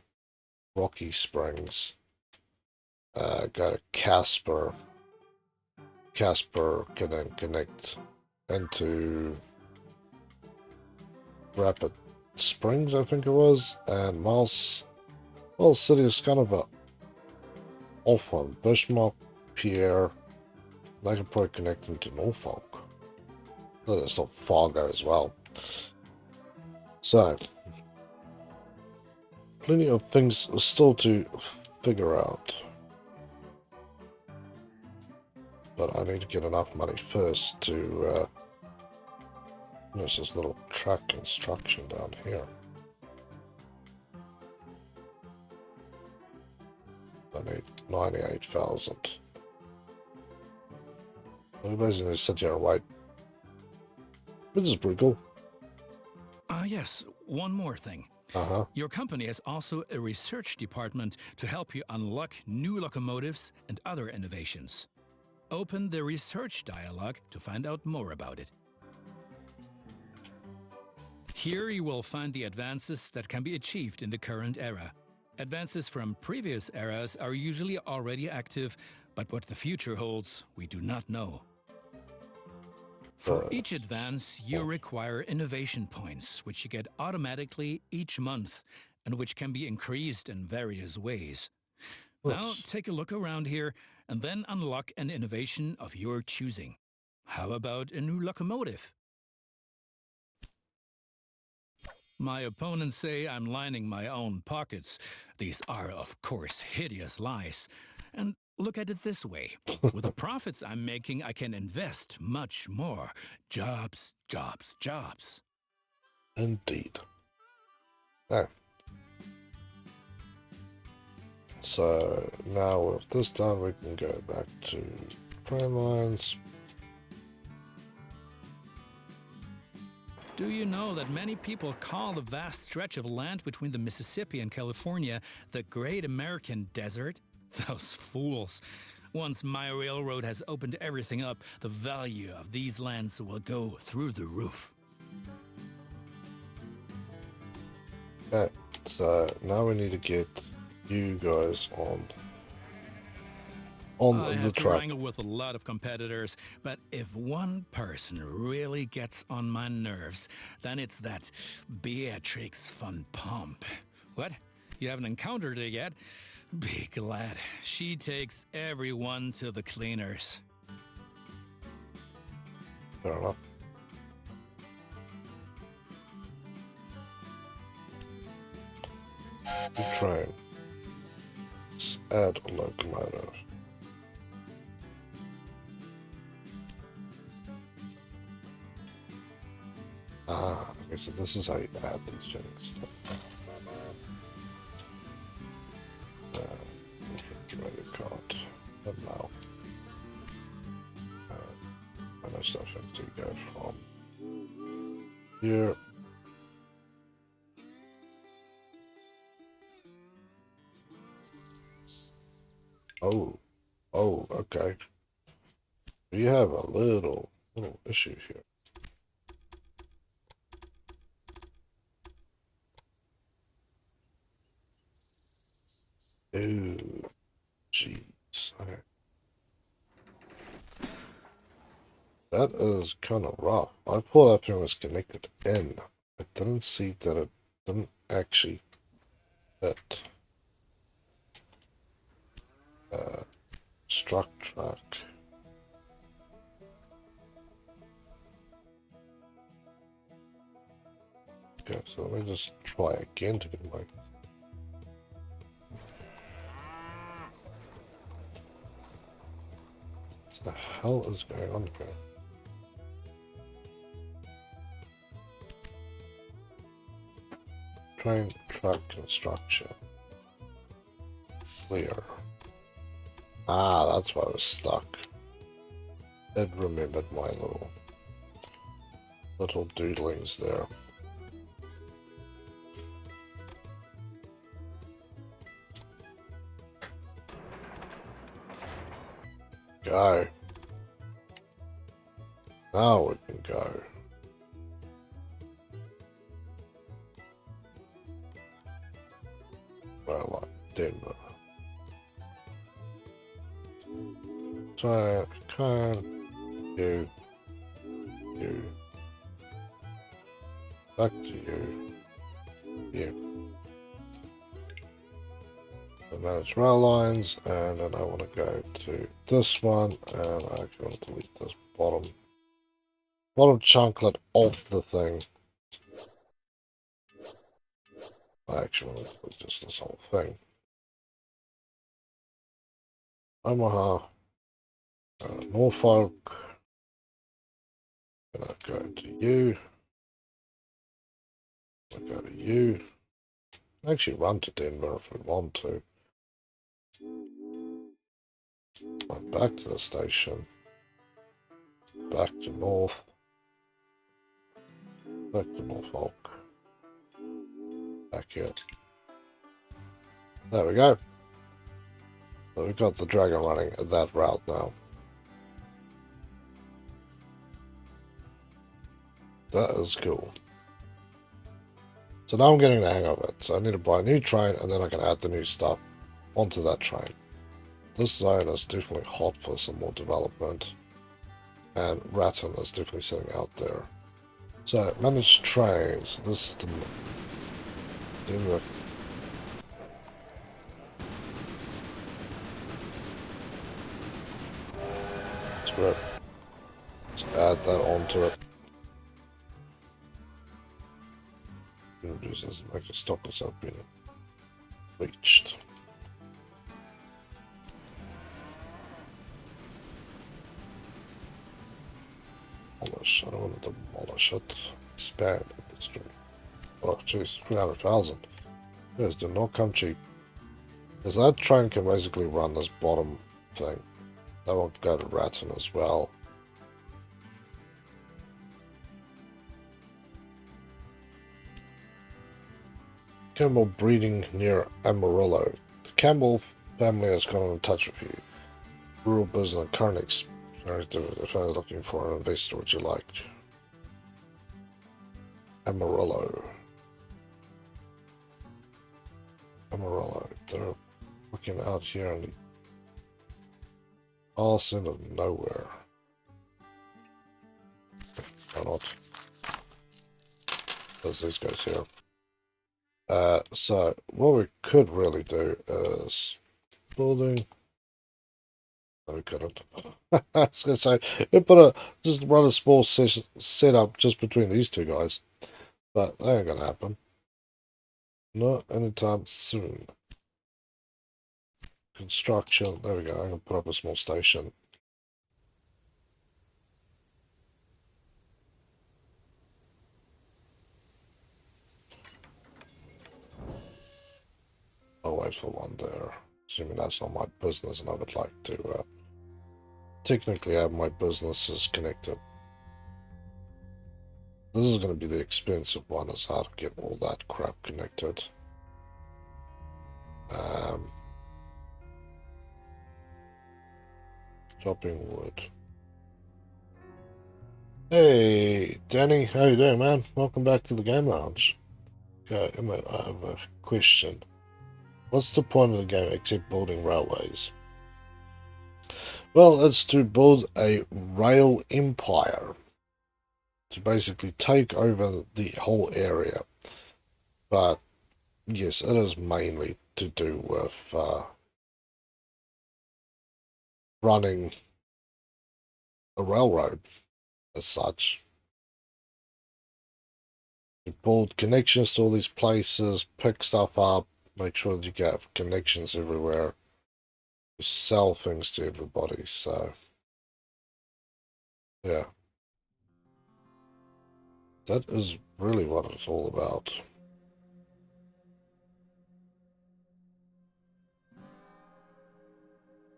Rocky Springs, go to Casper. Casper can then connect into Rapid Springs, I think it was, and Miles City is kind of a off one. Bismarck, Pierre, they can probably connect into Norfolk. So there's not Fargo as well. So, plenty of things still to figure out. But I need to get enough money first to there's this little track construction down here. I need 98,000. So we basically sit here and wait. Which is pretty cool. Yes, one more thing. Your company has also a research department to help you unlock new locomotives and other innovations. Open the research dialog to find out more about it. Here you will find the advances that can be achieved in the current era. Advances from previous eras are usually already active, but what the future holds, we do not know. For each advance, you require innovation points, which you get automatically each month, and which can be increased in various ways. Now, take a look around here, and then unlock an innovation of your choosing. How about a new locomotive? My opponents say I'm lining my own pockets. These are, of course, hideous lies. And look at it this way. With the profits I'm making, I can invest much more. Jobs, jobs, jobs. Indeed. Oh. So now with this done, we can go back to train lines. Do you know that many people call the vast stretch of land between the Mississippi and California the Great American Desert? Those fools. Once my railroad has opened everything up, the value of these lands will go through the roof. Okay, so now we need to get you guys on I the have to track. wrangle with a lot of competitors, but if one person really gets on my nerves, then it's that Beatrix von Pomp. What? You haven't encountered her yet? Be glad. She takes everyone to the cleaners. Fair enough. The train. Let's add a locomotive. Ah, okay, so this is how you add these things. Credit card. And now. I know stuff to go from here. Oh, okay. We have a little issue here. Oh, jeez. Okay. That is kind of rough. I thought everything was connected in. I didn't see that it didn't actually fit. Struck track. Okay, so let me just try again to get my... What the hell is going on here? Train track construction. Clear. Ah, that's why I was stuck. It remembered my little doodlings there. Go. Now we can go. Well, like Denver. So, you, back to you. So manage rail lines, and then I want to go to this one, and I actually want to delete this bottom chunklet off the thing. I actually want to delete just this whole thing. Omaha, Norfolk, and I go to you. I go to you. Actually run to Denver if we want to. Back to the station. Back to North. Back to Norfolk. Back here. There we go. So we've got the Dragon running at that route now. That is cool. So now I'm getting the hang of it. So I need to buy a new train, and then I can add the new stuff onto that train. This zone is definitely hot for some more development. And Ratton is definitely sitting out there. So, manage trains. This is the Denver. That's great. Let's add that onto it. Just make the stockers have been reached. Demolish. I don't want to demolish it. Expand industry. Oh, jeez, 300,000. Yes, do not come cheap. Because that train can basically run this bottom thing. That won't go to Ratton as well. camel breeding near Amarillo. The Campbell family has gotten in touch with you. Rural business current if I'm looking for an investor, would you like? Amarillo. Amarillo. They're looking out here in the arse end of nowhere. Why not? There's these guys here. So what we could really do is building. No, we couldn't. I was gonna say we just run a small setup just between these two guys, but that ain't gonna happen. Not anytime soon. Construction. There we go. I'm gonna put up a small station. I'll wait for one there. Assuming that's not my business, and I would like to technically have my businesses connected. This is going to be the expensive one, is how to get all that crap connected. Chopping wood. Hey, Danny, how you doing, man? Welcome back to the game lounge. Okay, I have a question. What's the point of the game except building railways? Well, it's to build a rail empire. To basically take over the whole area. But, yes, it is mainly to do with running a railroad as such. You build connections to all these places, pick stuff up, make sure that you get connections everywhere. You sell things to everybody, so yeah. That is really what it's all about.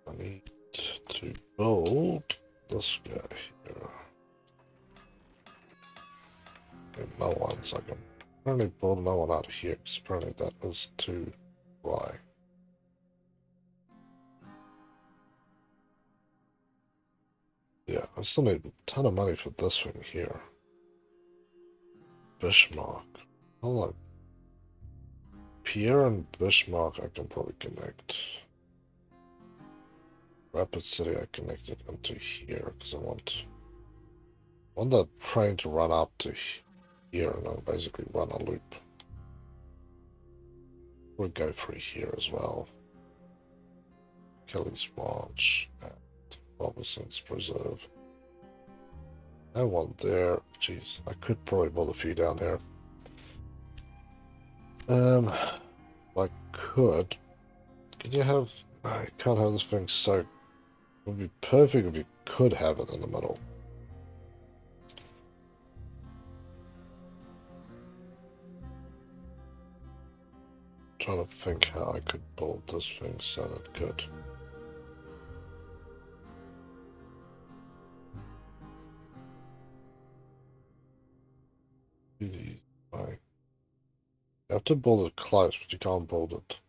I need to build this guy here. And no one, so I can apparently build no one out of here, because apparently that is too dry. Yeah, I still need a ton of money for this thing here. Bismarck. Hold on. Pierre and Bismarck I can probably connect. Rapid City I connected into here because I want that train to run up to here and I'll basically run a loop. We'll go through here as well. Kelly's Ranch and Robinson's Preserve. No one there. Jeez, I could probably build a few down here. I could. Could you have? I can't have this thing so. It would be perfect if you could have it in the middle. Trying to think how I could build this thing so that it could. Right. You have to build it close, but you can't build it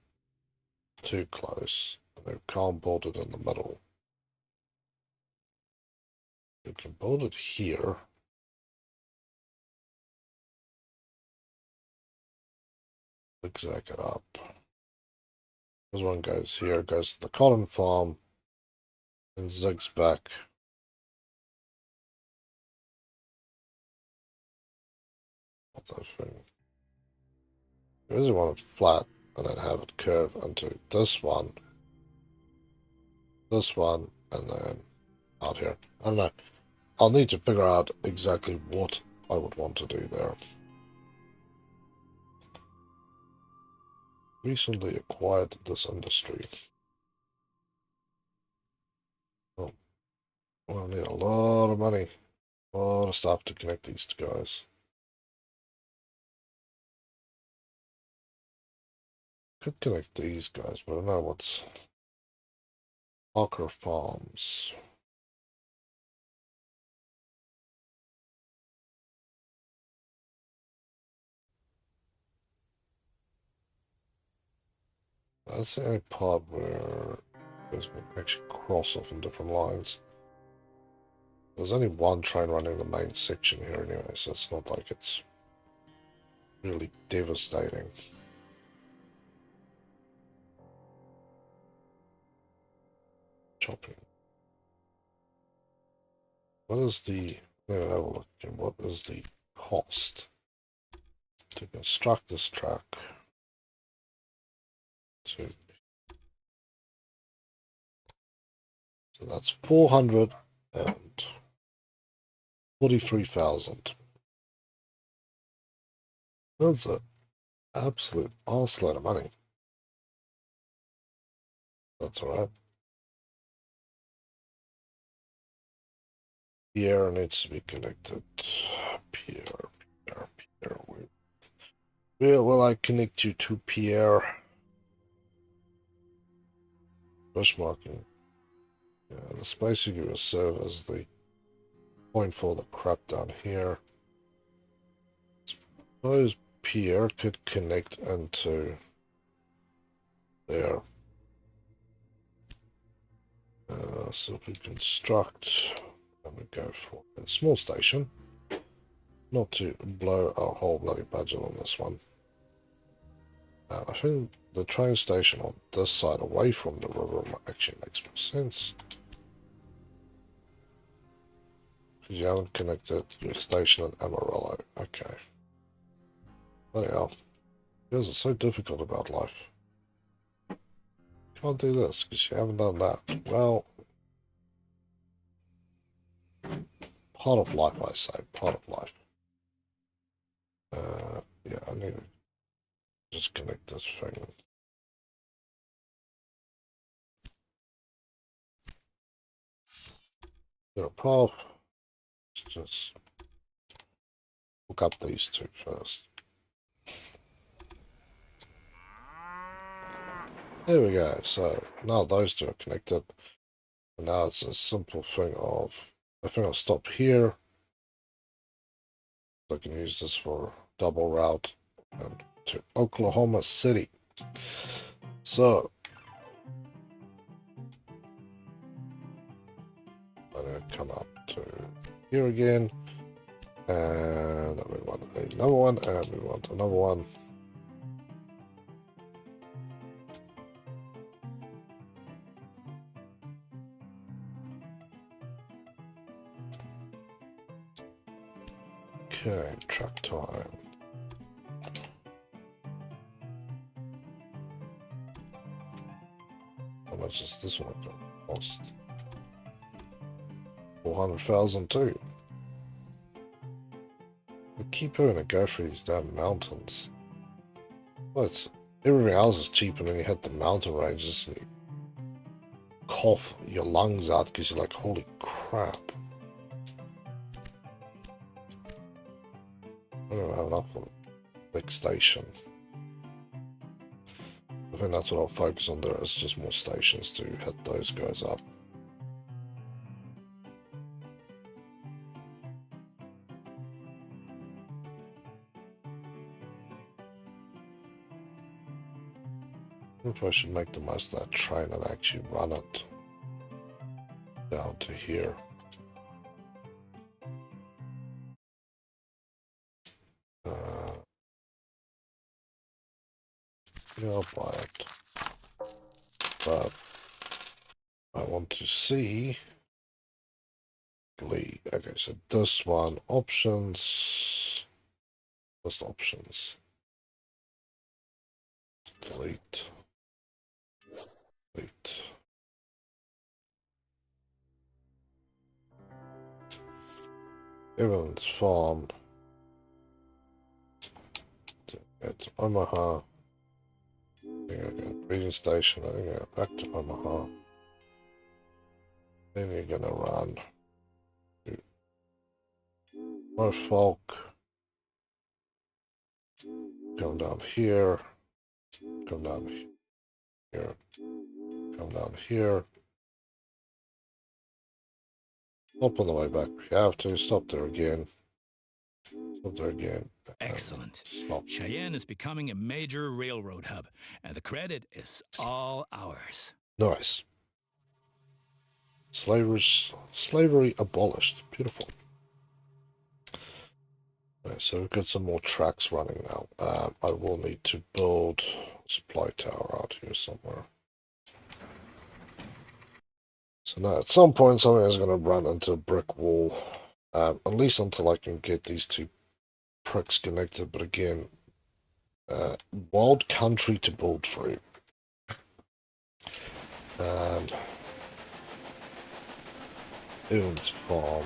too close. And you can't build it in the middle. You can build it here. Zigzag it up. This one goes here, goes to the cotton farm, and zigs back. What that thing? I really want it flat and then have it curve into this one, and then out here. I don't know. I'll need to figure out exactly what I would want to do there. Recently acquired this industry. Oh, we'll need a lot of money, a lot of stuff to connect these two guys. Could connect these guys, but I don't know what's Parker Farms. That's the only part where there's been actually cross off in different lines. There's only one train running the main section here anyway, so it's not like it's really devastating. Chopping. What is the... Let me have a look again. What is the cost to construct this track? So that's 443,000. That's an absolute arseload of money. That's alright. Pierre needs to be connected. Pierre. Where will I connect you to, Pierre? Bush marking. Yeah, this basically will serve as the point for the crap down here. Suppose Pierre could connect into there. So if we construct, and we go for a small station, not to blow our whole bloody budget on this one. I think the train station on this side, away from the river, actually makes more sense. Because you haven't connected your station in Amarillo. Okay. Bloody hell. Guys are so difficult about life. Can't do this because you haven't done that. Well, part of life, I say. Part of life. Yeah, I need to just connect this thing. Get a path. Let's just hook up these two first. There we go. So now those two are connected. And now it's a simple thing of, I think I'll stop here. So I can use this for double route and to Oklahoma City. So I'm going to come up to here again. And we want another one, and we want another one. Okay, truck time. How much is this one going to cost? 400,000 too. We keep having to go through these damn mountains. But everything else is cheap, and then you hit the mountain ranges and you cough your lungs out because you're like, holy crap. I don't have enough for a big station. I think that's what I'll focus on there, is just more stations to hit those guys up. If I should make the most of that train and actually run it down to here. Yeah, I'll buy it. But I want to see. Okay, so this one, options. List options. Delete. Delete. Evans Farm. It's Omaha. Breeding station. I think I go back to Omaha. Then you're gonna run to Norfolk. Come down here. Come down here. Come down here. Stop on the way back. You have to stop there again. Filter again. Excellent. Stop. Cheyenne is becoming a major railroad hub, and the credit is all ours. Nice. Slavery abolished. Beautiful. Okay, so we've got some more tracks running now. I will need to build a supply tower out here somewhere. So now at some point something is going to run into a brick wall. At least until I can get these two pricks connected. But again, wild country to build through. Evans Farm.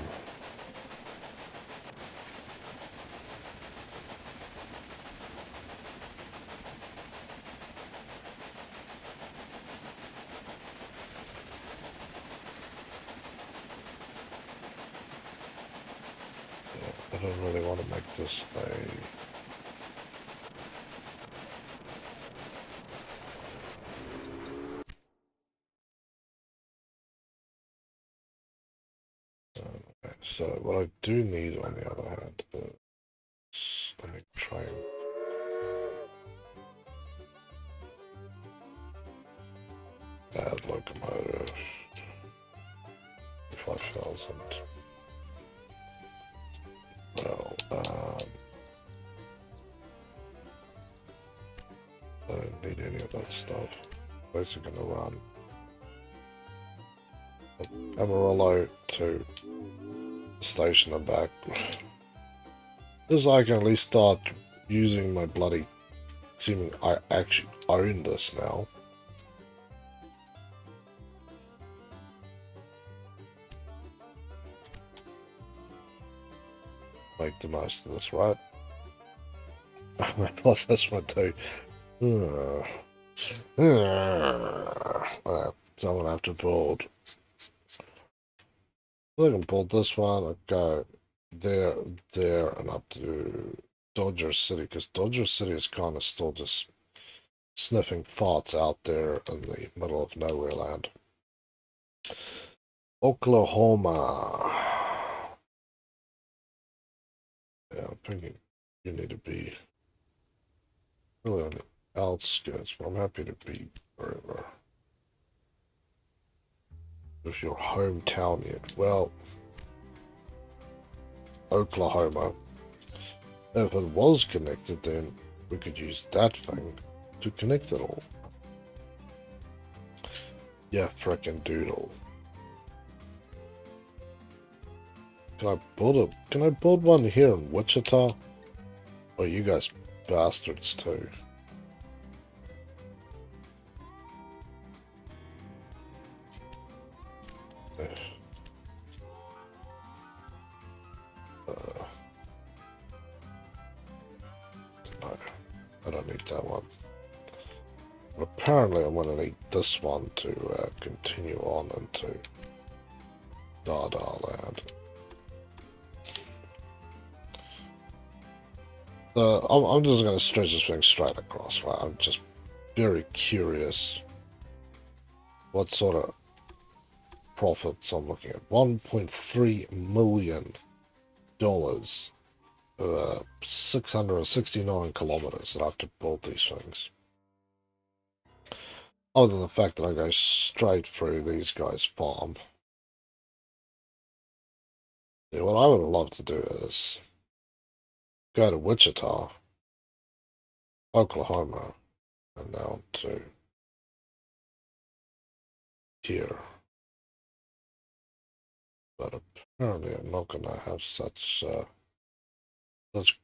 I don't really want to make this a... Okay, so what I do need on the other hand is a new train. Add locomotive. 5,000. Well, I don't need any of that stuff. Basically gonna run Amarillo to the station and back. This I can at least start using my bloody, assuming I actually own this now. Make the most of this, right? Plus this one too. So I'm gonna have to build. I can build this one. I'll go there, and up to Dodger City, because Dodger City is kind of still just sniffing farts out there in the middle of nowhere land. Oklahoma. Yeah, I'm thinking you need to be really on the outskirts, but I'm happy to be wherever. If your hometown yet, well, Oklahoma. If it was connected, then we could use that thing to connect it all. Yeah, frickin' doodle. Can I build one here in Wichita? Or you guys bastards too? No, I don't need that one. But apparently I'm going to need this one to continue on into Dada land. I'm just going to stretch this thing straight across, right? I'm just very curious what sort of profits I'm looking at. $1.3 million. 669 kilometers that I have to build these things. Other than the fact that I go straight through these guys' farm. Yeah, what I would love to do is go to Wichita, Oklahoma, and now to here. But apparently I'm not going to have such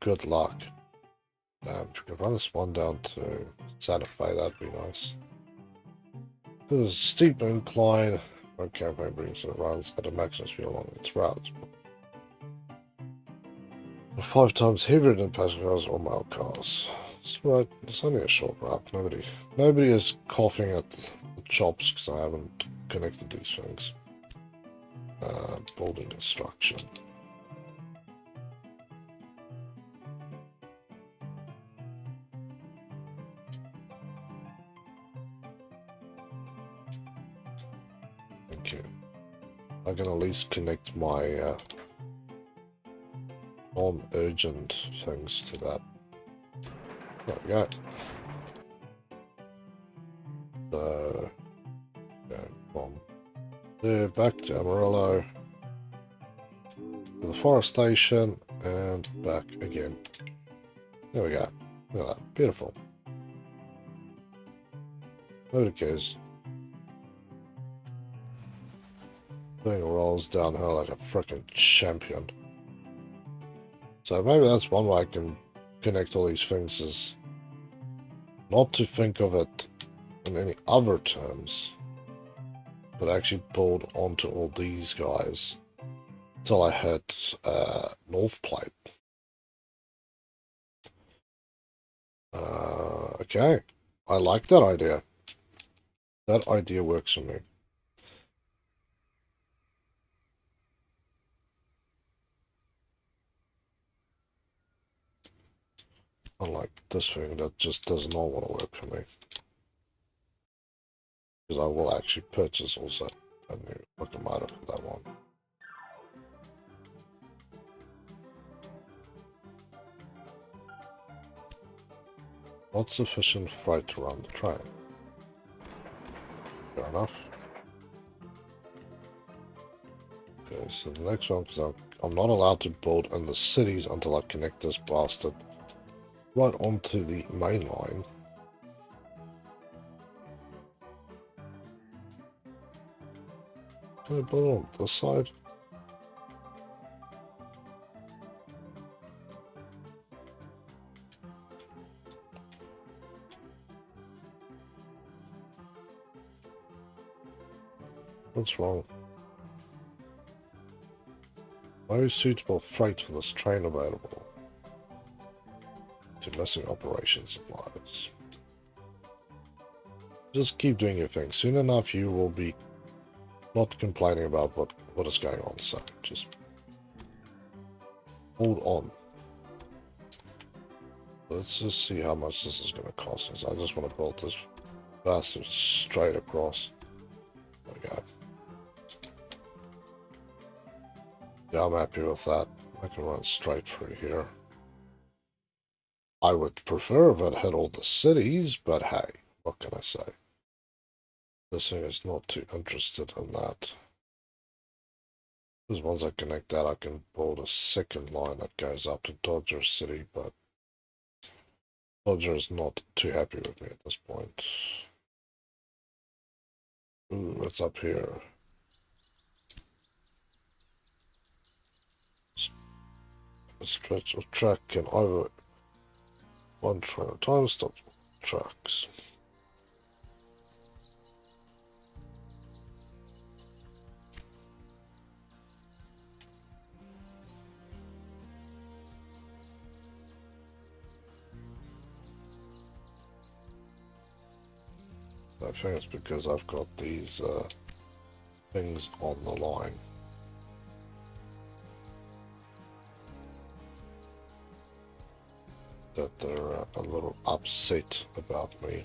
good luck. If you could run this one down to Santa Fe, that'd be nice. There's a steep incline. Our campaign brings it runs at a maximum speed along its route. 5 times heavier than passenger cars or mail cars. It's right, it's only a short route. Nobody is coughing at the chops because I haven't connected these things. Building construction. Thank you. I can at least connect my non-urgent things to that. There we go. So, go from there back to Amarillo, to the forestation, and back again. There we go. Look at that. Beautiful. Nobody cares. Doing rolls downhill like a freaking champion. So maybe that's one way I can connect all these things, is not to think of it in any other terms, but actually build onto all these guys until I hit North Plate. Okay, I like that idea. That idea works for me. Unlike this thing that just does not want to work for me. Because I will actually purchase also a new locomotive for that one. Not sufficient freight to run the train. Fair enough. Okay, so the next one, because I'm not allowed to build in the cities until I connect this bastard right onto the main line. Can I build on this side? What's wrong? No suitable freight for this train available. To missing operation supplies. Just keep doing your thing. Soon enough you will be not complaining about what is going on, so just hold on. Let's just see how much this is going to cost us. I just want to build this bastard straight across. There we go. Yeah, I'm happy with that. I can run straight through here. I would prefer if it hit all the cities, but hey, what can I say? This thing is not too interested in that. Because once I connect that, I can build a second line that goes up to Dodger City, but Dodger is not too happy with me at this point. Ooh, what's up here? A stretch of track can either one train at a time stop tracks. I think it's because I've got these things on the line. That they're a little upset about me.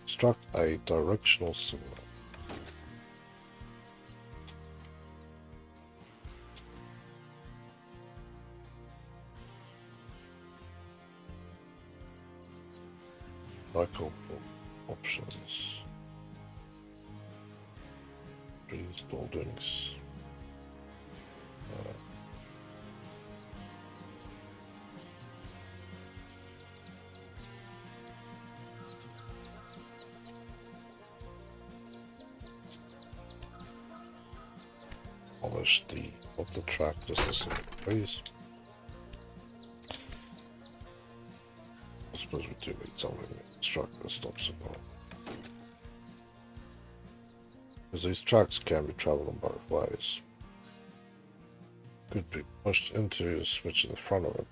Struck a directional signal. Cycle options. Trees, buildings. Polish the track just a second, please. I suppose we do need something to instruct the stop signal. Because these tracks can be traveled in both ways. Could be pushed into the switch in the front of it.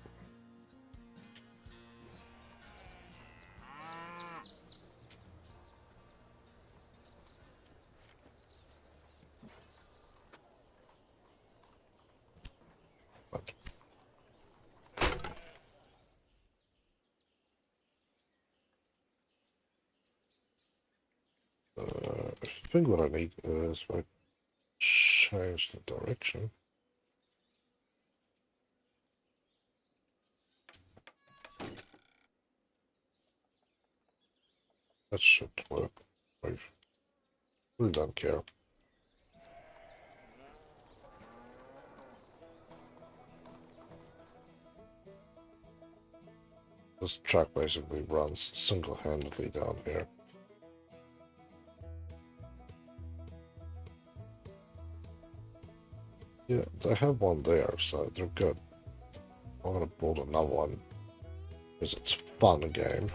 think what I need is I change the direction. That should work. I really don't care. This track basically runs single-handedly down here. Yeah, they have one there, so they're good. I'm gonna build another one because it's fun game.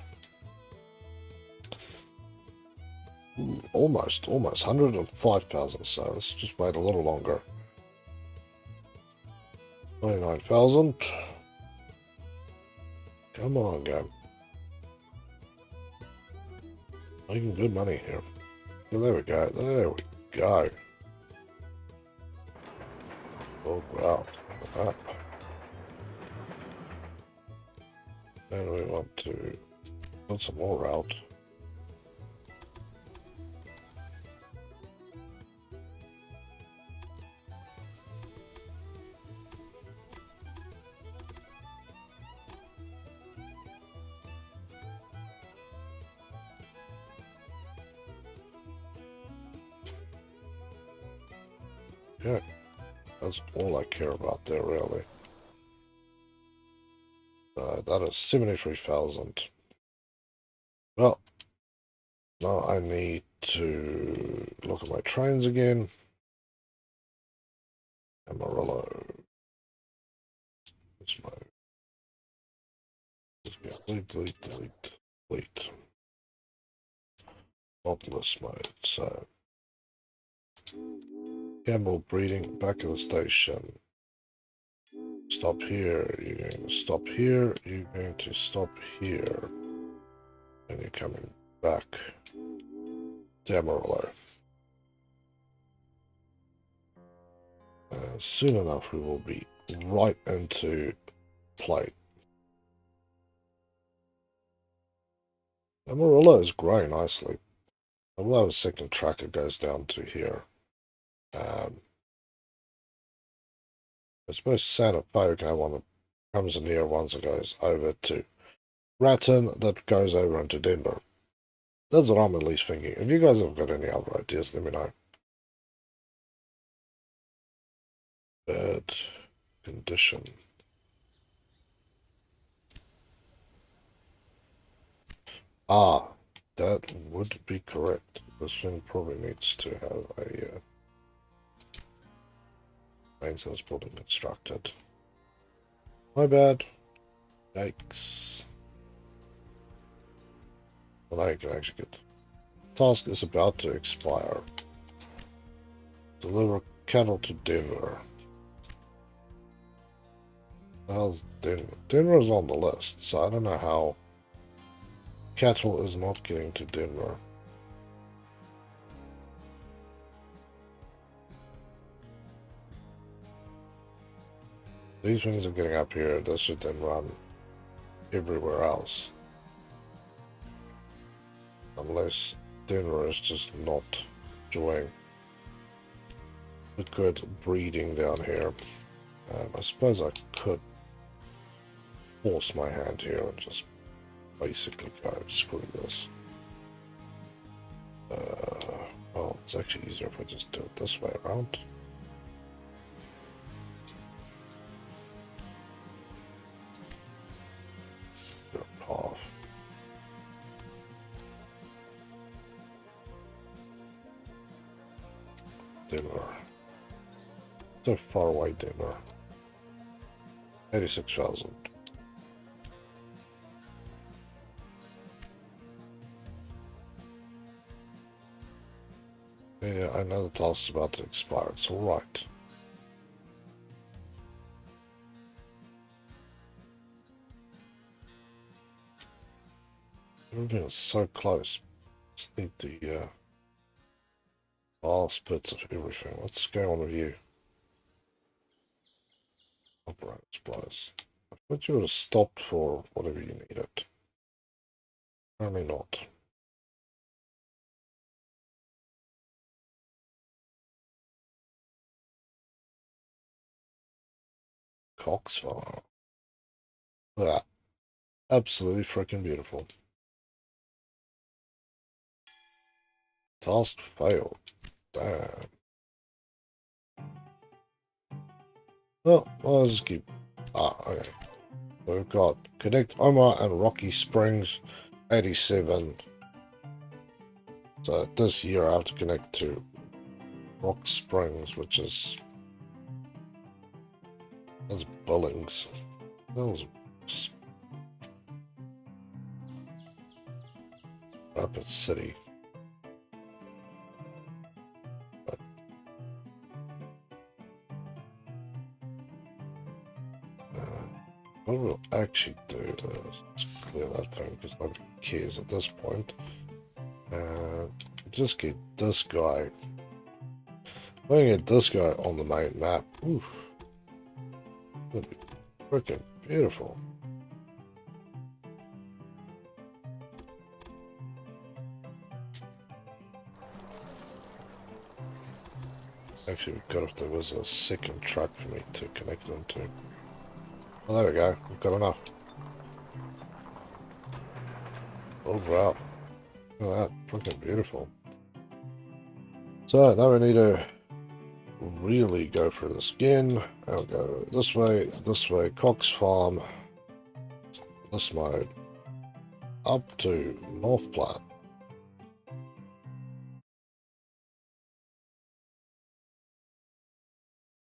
Ooh, almost 105,000, so let's just wait a little longer. 99,000. Come on, game. Making good money here. Yeah, there we go. There we go. Oh, wow. Up. And we want to put some more out. Yeah, that's all I care about there, really. That is 73,000. Well, now I need to look at my trains again. Amarillo. It's my... delete. Modless mode, so... Camel breeding, back of the station. Stop here, you're going to stop here, you're going to stop here. And you're coming back to Amarillo. Soon enough we will be right into plate. Amarillo is growing nicely. Amarillo's second tracker goes down to here. I suppose Santa Fe can have one that comes in here once it goes over to Raton, that goes over into Denver. That's what I'm at least thinking. If you guys have got any other ideas, let me know. Bad condition. Ah, that would be correct. This thing probably needs to have a maintenance building constructed. My bad. Yikes. Well, now you can actually get... Task is about to expire. Deliver cattle to Denver. How's Denver? Denver is on the list, so I don't know how cattle is not getting to Denver. These things are getting up here. This should then run everywhere else. Unless Denver is just not enjoying the good breeding down here. I suppose I could force my hand here and just basically go, screw this. Well, it's actually easier if I just do it this way around. Off. Denver. So far away, Denver. 86,000. Yeah, I know the task is about to expire. It's alright. Everything is so close. Just need the last bits of everything. What's going on with you? Operator supplies. I thought you would have stopped for whatever you needed. Apparently not. Cox Farm. Look at that. Absolutely freaking beautiful. Task failed. Damn. Well, let's just keep... Ah, okay. So we've got Connect Omar and Rocky Springs, 87. So this year I have to connect to Rock Springs, which is... That's Billings. That was... Rapid City. What we'll actually do is just clear that thing because nobody cares at this point. Just get this guy. We're gonna get this guy on the main map. Oof. That'd be freaking beautiful. Actually, we've got if there was a second track for me to connect onto. Oh, there we go. We've got enough. Over out. Look at that. Freaking beautiful. So now we need to really go for this again. I'll go this way, Cox Farm, this mode, up to North Platte.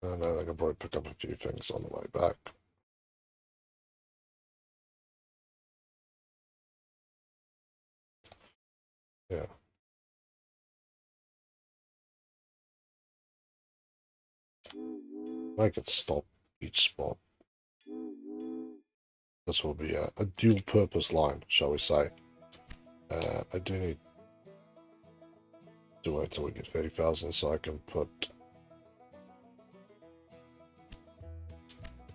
And then I can probably pick up a few things on the way back. Yeah. Make it stop each spot. This will be a dual purpose line, shall we say. I do need to wait till we get 30,000 so I can put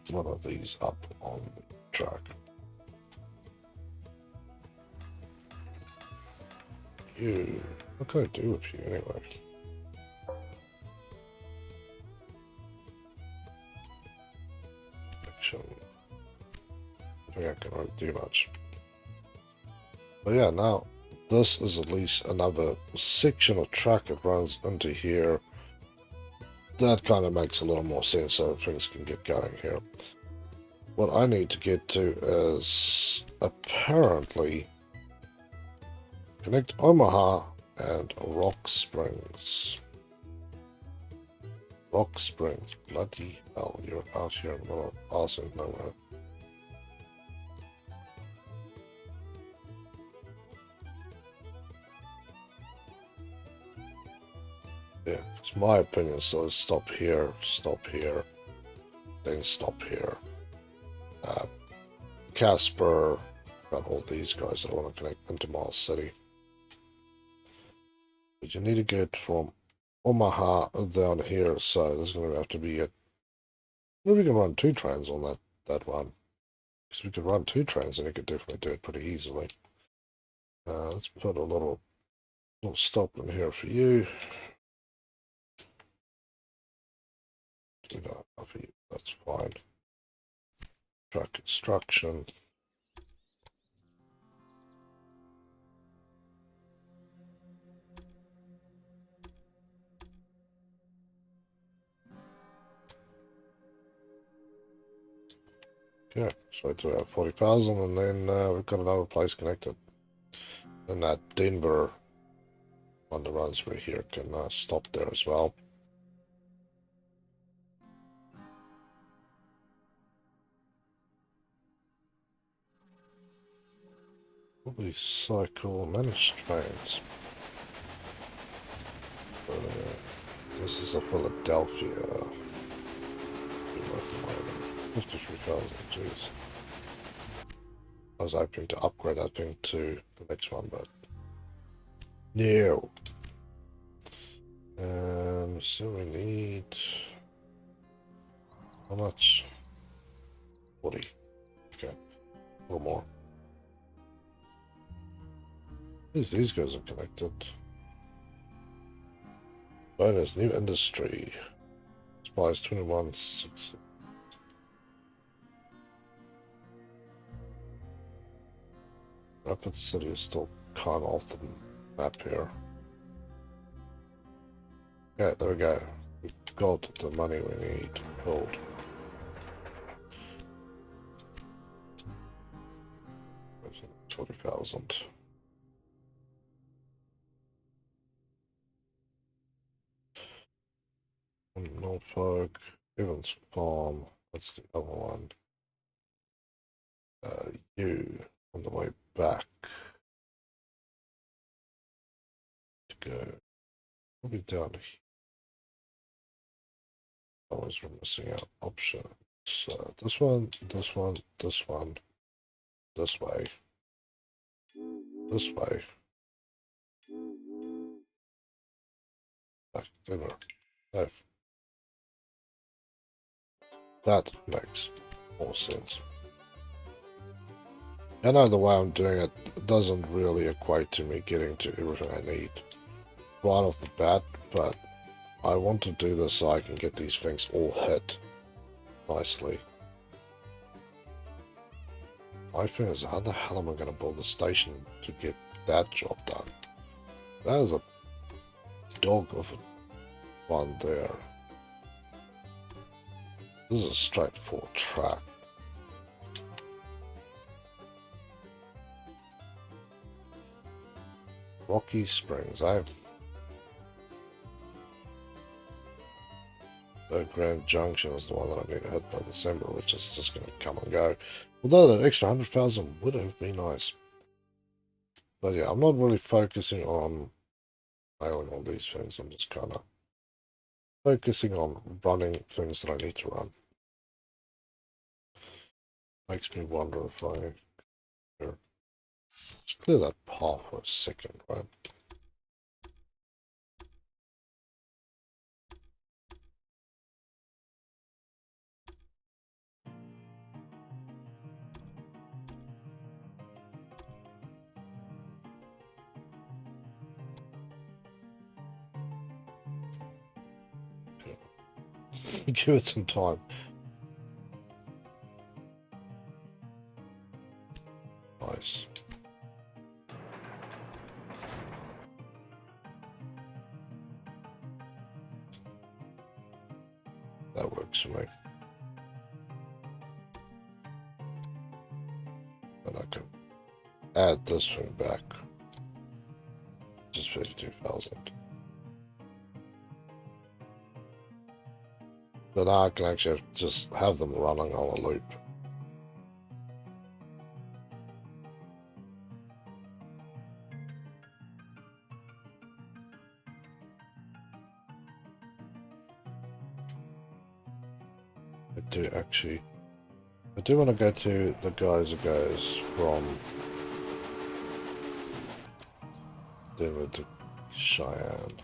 one of these up on the track. What can I do with you anyway? Actually, I think I can really do much. But yeah, now this is at least another section of track that runs into here. That kind of makes a little more sense so things can get going here. What I need to get to is apparently connect Omaha and Rock Springs. Rock Springs, bloody hell, you're out here in the middle of awesome nowhere. Yeah, it's my opinion, so let's stop here, then stop here. Casper, got all these guys that I want to connect into Mall City. But you need to get from Omaha down here, so there's going to have to be a... Maybe we can run 2 trains on that one. Because we could run 2 trains and we could definitely do it pretty easily. Let's put a little stop in here for you. Do that for you. That's fine. Track construction. Okay, so we have 40,000 and then we've got another place connected. And that Denver one that runs through here can stop there as well. Probably cycle managed trains. This is a Philadelphia. 53,000, jeez. I was hoping to upgrade that thing to the next one, but no. So we need how much? 40. Okay, a little more. These guys are connected. Bonus new industry. Supplies 21. 60. Rapid City is still kind of off the map here. Okay, there we go. We've got the money we need to build. $20,000. Norfolk, Evans Farm. That's the other one. You on the way back to go. Probably down here. I was missing out options. This one, this one, this one, this way, this way. Back dinner. Left. That makes more sense. I know the way I'm doing it doesn't really equate to me getting to everything I need right off the bat, but I want to do this so I can get these things all hit nicely. My thing is, how the hell am I going to build a station to get that job done? That is a dog of a one there. This is a straightforward track. Rocky Springs, The Grand Junction is the one that I need to hit by December, which is just going to come and go. Although that extra 100,000 would have been nice. But yeah, I'm not really focusing on nailing all these things. I'm just kind of focusing on running things that I need to run. Makes me wonder if I... Here. Let's clear that path for a second, right? Give it some time. Nice. That works for me. And I can add this thing back. Just 32,000. Then I can actually just have them running on a loop. I do want to go to the guys who goes from Denver to Cheyenne.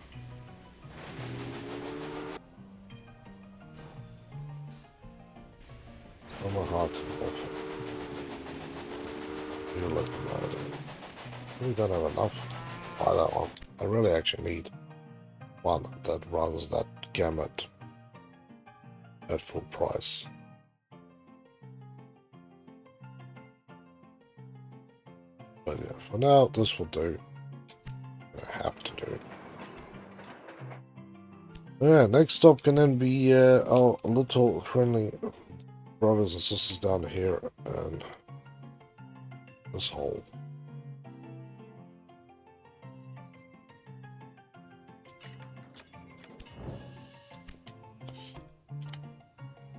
Oh, my heart is awful. You're looking at it. We don't have enough. Buy that one. I really actually need one that runs that gamut at full price. But yeah, for now, this will do. I have to do. Yeah, next stop can then be our little friendly brothers and sisters down here and this hole.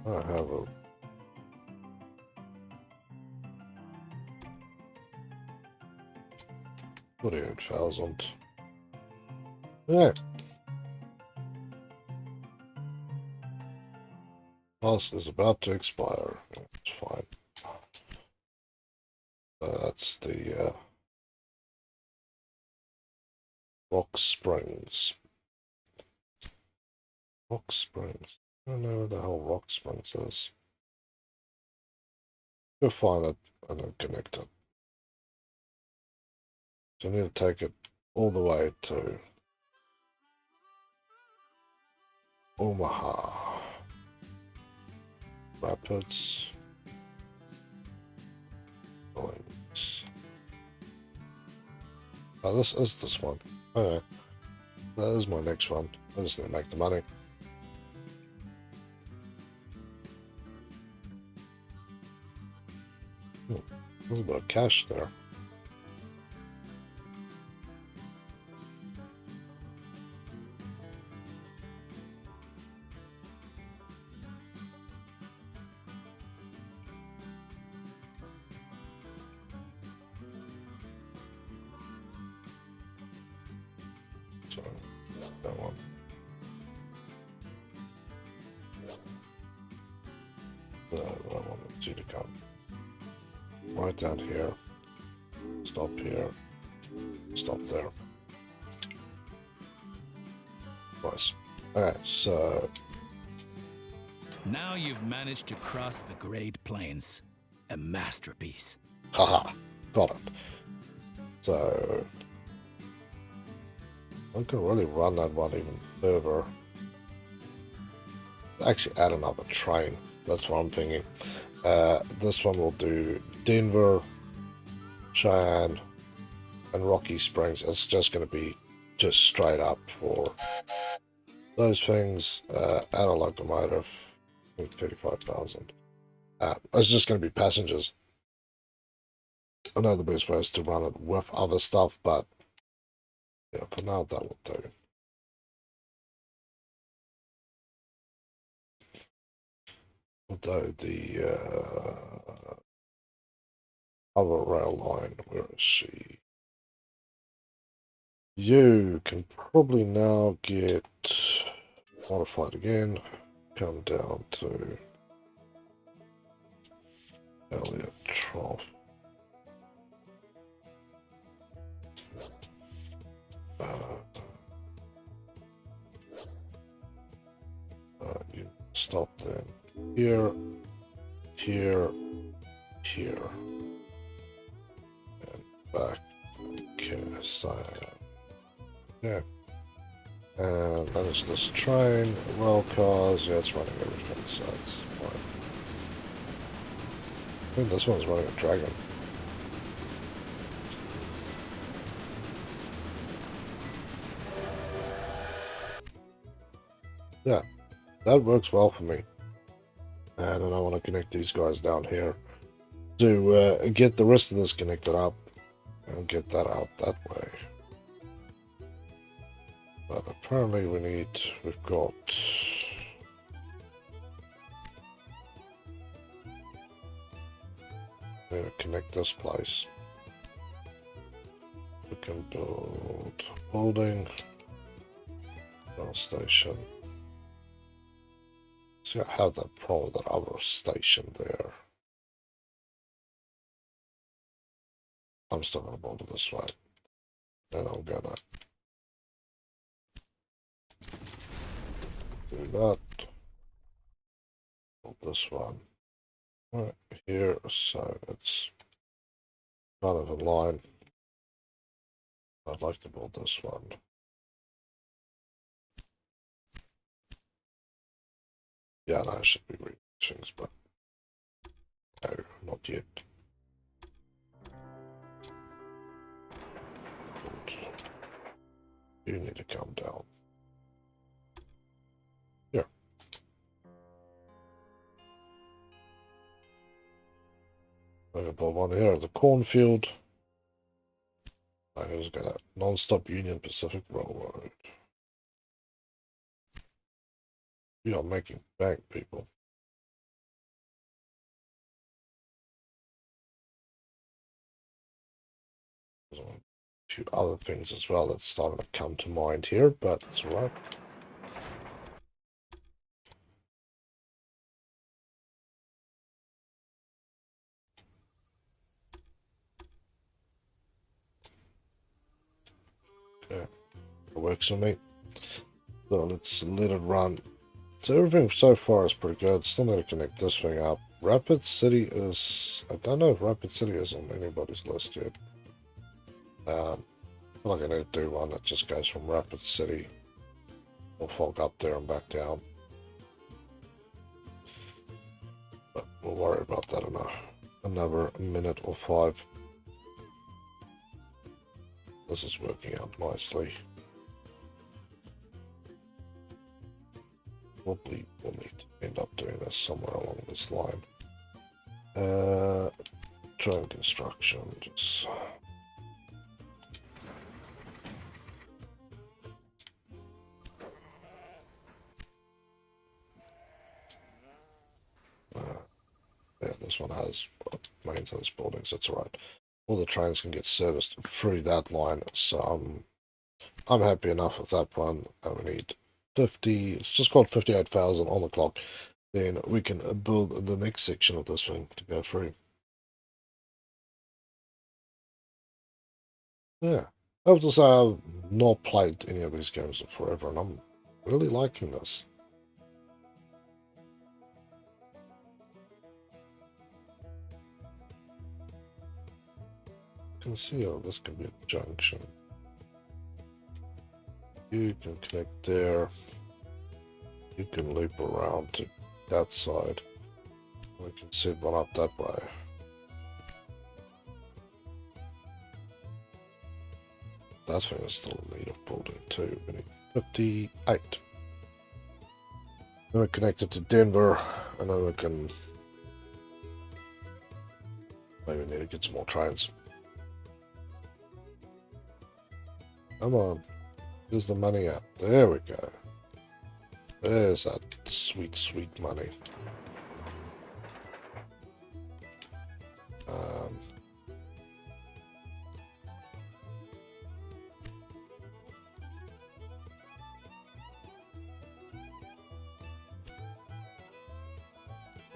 I have a 48,000. Yeah. Pass is about to expire. It's fine. That's the Rock Springs. Rock Springs. I don't know where the hell Rock Springs is. Go find it and then connect it. So I need to take it all the way to Omaha. Rapids. Billings. Oh, this is this one. Okay. That is my next one. I just need to make the money. There's a bit of cash there. So, that one. I wanted you to come right down here. Stop here. Stop there. Nice. Alright, so... Now you've managed to cross the Great Plains. A masterpiece. Haha, got it. So... I can really run that one even further. Actually add another train. That's what I'm thinking. This one will do Denver, Cheyenne, and Rocky Springs. It's just going to be just straight up for those things. Add a locomotive, 35,000. It's just going to be passengers. I know the best way is to run it with other stuff, but yeah, for now that will do. Although the other rail line, where is she? You can probably now get modified again. Come down to Elliott Trough. You stop then. Here, here, here, and back. Okay, so yeah, and that is this train. Rail cars. Yeah, it's running everything, so it's fine. I think this one's running a dragon. Yeah, that works well for me. And then I want to connect these guys down here to get the rest of this connected up and get that out that way. But apparently we've got we need to connect this place. We can build building, rail station. See, I have that problem with that other station there. I'm still gonna build it this way. Then I'm gonna do that. Build this one right here, so it's kind of in line. I'd like to build this one. Yeah, no, I should be reading things, but no, not yet. You need to come down. Here. I'm gonna build one here at the cornfield. I'm just gonna non-stop Union Pacific Railroad. We are making bank, people. There's a few other things as well that's starting to come to mind here, but it's alright. Okay, it works for me. So let's let it run. So everything so far is pretty good. Still need to connect this thing up. Rapid City is... I don't know if Rapid City is on anybody's list yet. I feel like I need to do one that just goes from Rapid City or Fog up there and back down. But we'll worry about that in another minute or 5. this is working out nicely. Probably will need to end up doing this somewhere along this line. Train construction, just... yeah, this one has maintenance buildings, that's alright. All the trains can get serviced through that line, so I'm happy enough with that one. And we need 50, it's just got 58,000 on the clock. Then we can build the next section of this thing to go through. Yeah, I have to say I've not played any of these games in forever, and I'm really liking this. You can see how this can be a junction. You can connect there. You can loop around to that side. We can set one up that way. That thing is still in need of building too. We need 58. Then we connect it to Denver, and then we can maybe need to get some more trains. Come on. There's the money out. There we go. There's that sweet, sweet money.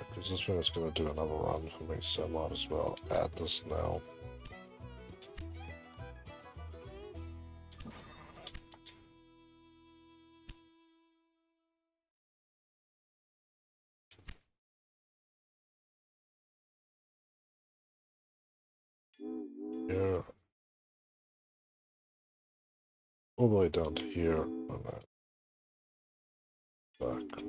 Because this one is going to do another run for me, so I might as well add this now. Here. All the way down to here. And then back.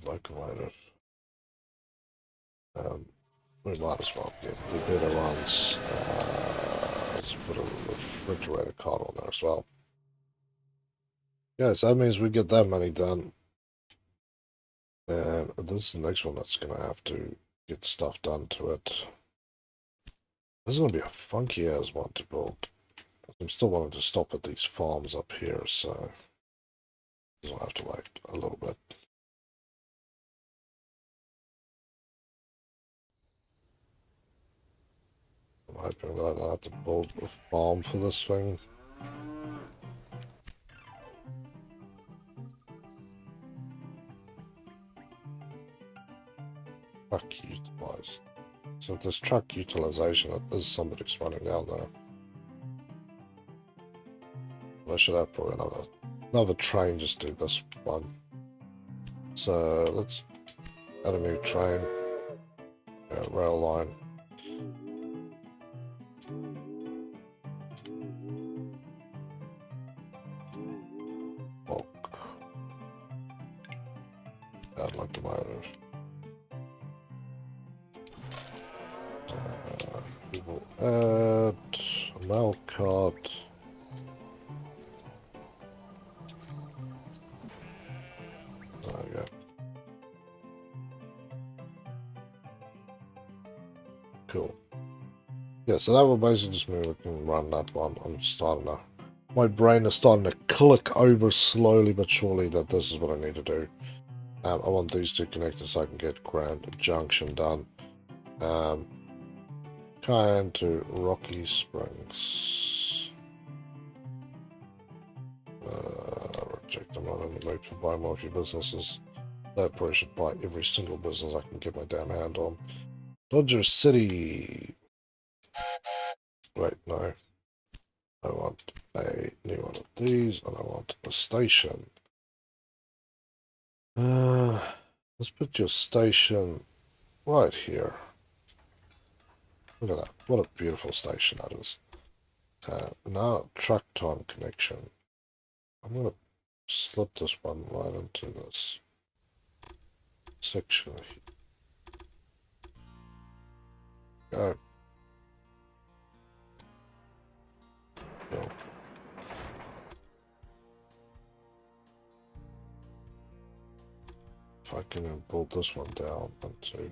Locomotive. We might as well get the better ones. Let's put a refrigerator cart on there as well. Yeah, so that means we get that money done. And this is the next one that's going to have to get stuff done to it. This is going to be a funky ass one to build. I'm still wanting to stop at these farms up here, so I'll have to wait a little bit. I'm hoping that I don't have to build a farm for this thing. Truck utilized. So if there's truck utilization, it is somebody's running down there. I should have probably another train just do this one. So let's add a new train. Yeah, rail line. Add locomotive. We will add a mail cart. There we go. Cool. Yeah, so that will basically just mean we can run that one. I'm starting to... My brain is starting to click over slowly but surely that this is what I need to do. I want these two connected so I can get Grand Junction done. Cayenne to Rocky Springs. Reject, I'm not in the mood to buy multi-businesses. I probably should buy every single business I can get my damn hand on. Dodger City. Wait, no. I want a new one of these, and I want a station. Let's put your station right here. Look at that. What a beautiful station that is. Now, truck time connection. I'm going to slip this one right into this section here. Go. Go. If I can build this one down, 1, 2.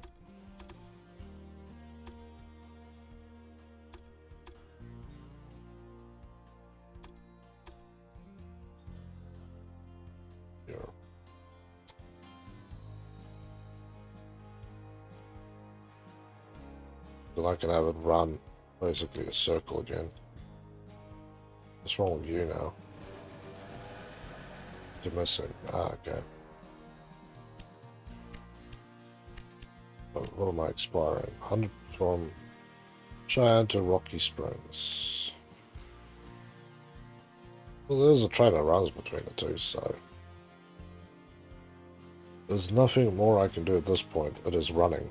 Here. Then I can have it run basically a circle again. What's wrong with you now? You're missing. Ah, okay. What am I expiring? 100 from Cheyenne to Rocky Springs. Well, there's a train that runs between the two, so there's nothing more I can do at this point. It is running.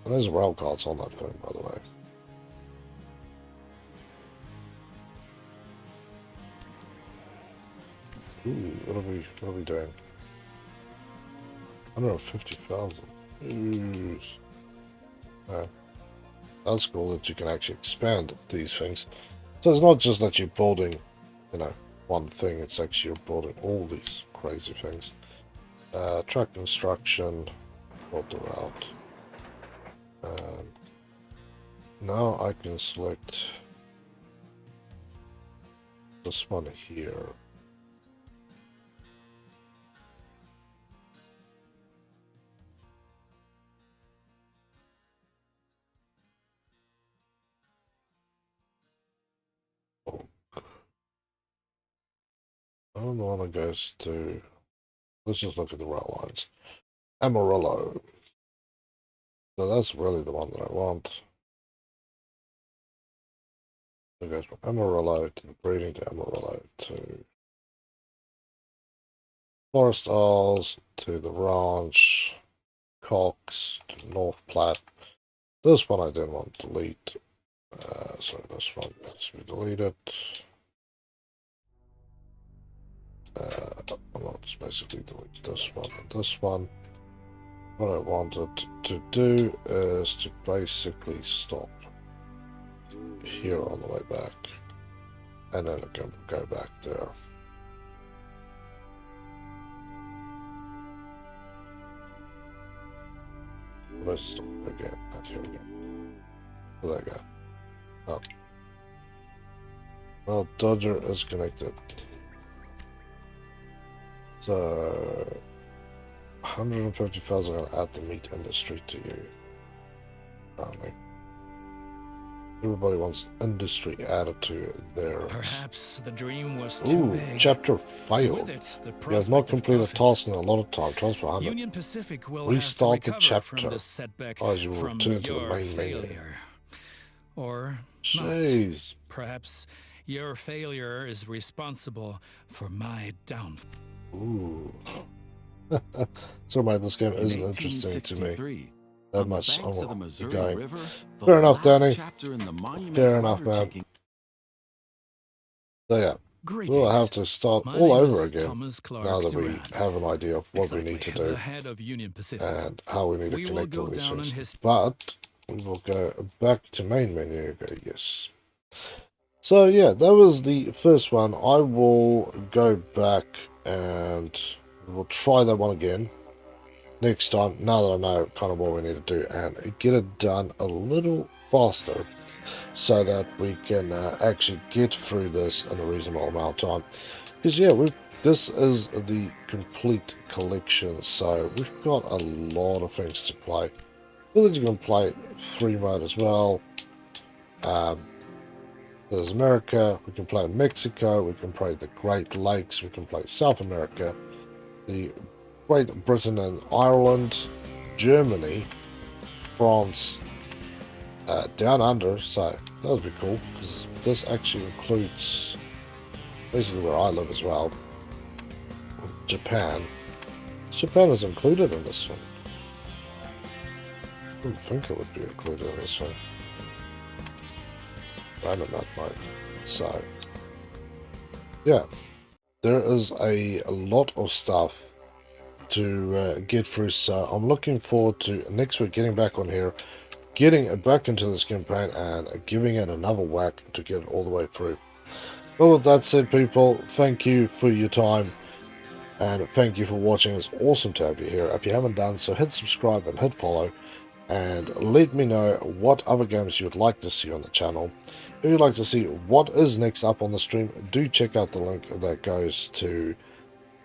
And there's rail cards on that thing, by the way. Ooh, what are we doing? 150,000. Jeez. That's cool that you can actually expand these things. So it's not just that you're building, you know, one thing. It's actually you're building all these crazy things. Track construction, build the route. Now I can select this one here. I don't know what it goes to. Let's just look at the rail lines. Amarillo. So that's really the one that I want. It goes from Amarillo to the breeding to Amarillo to Forest Isles to the ranch, Cox to North Platte. This one I didn't want to delete. So this one needs to be deleted. Let's basically delete this one and this one. What I wanted to do is to basically stop here on the way back, and then it can go back there. Let's stop again, and here we go. There we go. Oh. Well, Dodger is connected. So 150,000 are going to add the meat industry to you. Apparently. Everybody wants industry added to theirs. Perhaps the dream was too big. Chapter failed. You have not completed a task in a lot of time. Transfer 100. Union Pacific will Restart have to the chapter from this setback as you from return to the your main failure. menu. Or Jeez. not. Perhaps your failure is responsible for my downfall. Ooh. So, mate, this game isn't interesting to me. That much. I'm going. River, Fair enough, Danny. Fair enough, man. So, yeah. We'll have to start My all name over is again Thomas Clark now that we Durant. have an idea of what we need to do The head of Union Pacific. and how we need to We will connect go all these down in things. But we will go back to main menu. Go yes. So yeah, that was the first one. I will go back and we'll try that one again next time. Now that I know kind of what we need to do and get it done a little faster, so that we can actually get through this in a reasonable amount of time. Because yeah, this is the complete collection, so we've got a lot of things to play. Well, then you can play 3 mode as well. There's America, we can play Mexico, we can play the Great Lakes, we can play South America, the Great Britain and Ireland, Germany, France, down under, so that would be cool, because this actually includes basically where I live as well. Japan. Japan is included in this one. I didn't think it would be included in this one. Random that might. So, yeah, there is a lot of stuff to get through, so I'm looking forward to next week getting back on here, getting back into this campaign and giving it another whack to get it all the way through. But with that said, people, thank you for your time, and thank you for watching. It's awesome to have you here. If you haven't done so, hit subscribe and hit follow, and let me know what other games you would like to see on the channel. If you'd like to see what is next up on the stream, do check out the link that goes to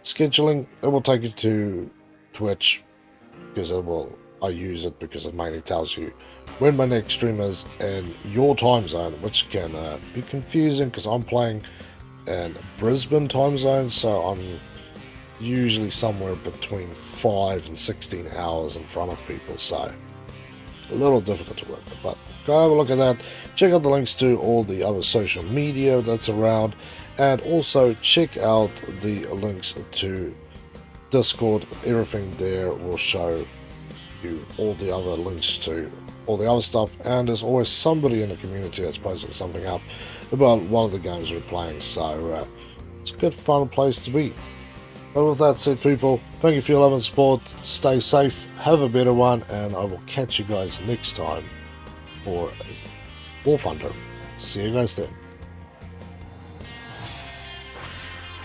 scheduling. It will take you to Twitch, because I use it because it mainly tells you when my next stream is in your time zone, which can be confusing because I'm playing in Brisbane time zone, so I'm usually somewhere between 5 and 16 hours in front of people, so a little difficult to work with. But go have a look at that. Check out the links to all the other social media that's around, and also check out the links to Discord. Everything there will show you all the other links to all the other stuff, and there's always somebody in the community that's posting something up about one of the games we're playing, so it's a good fun place to be. But with that said, people, thank you for your love and support. Stay safe, have a better one, and I will catch you guys next time for Wolf Hunter. See you guys then.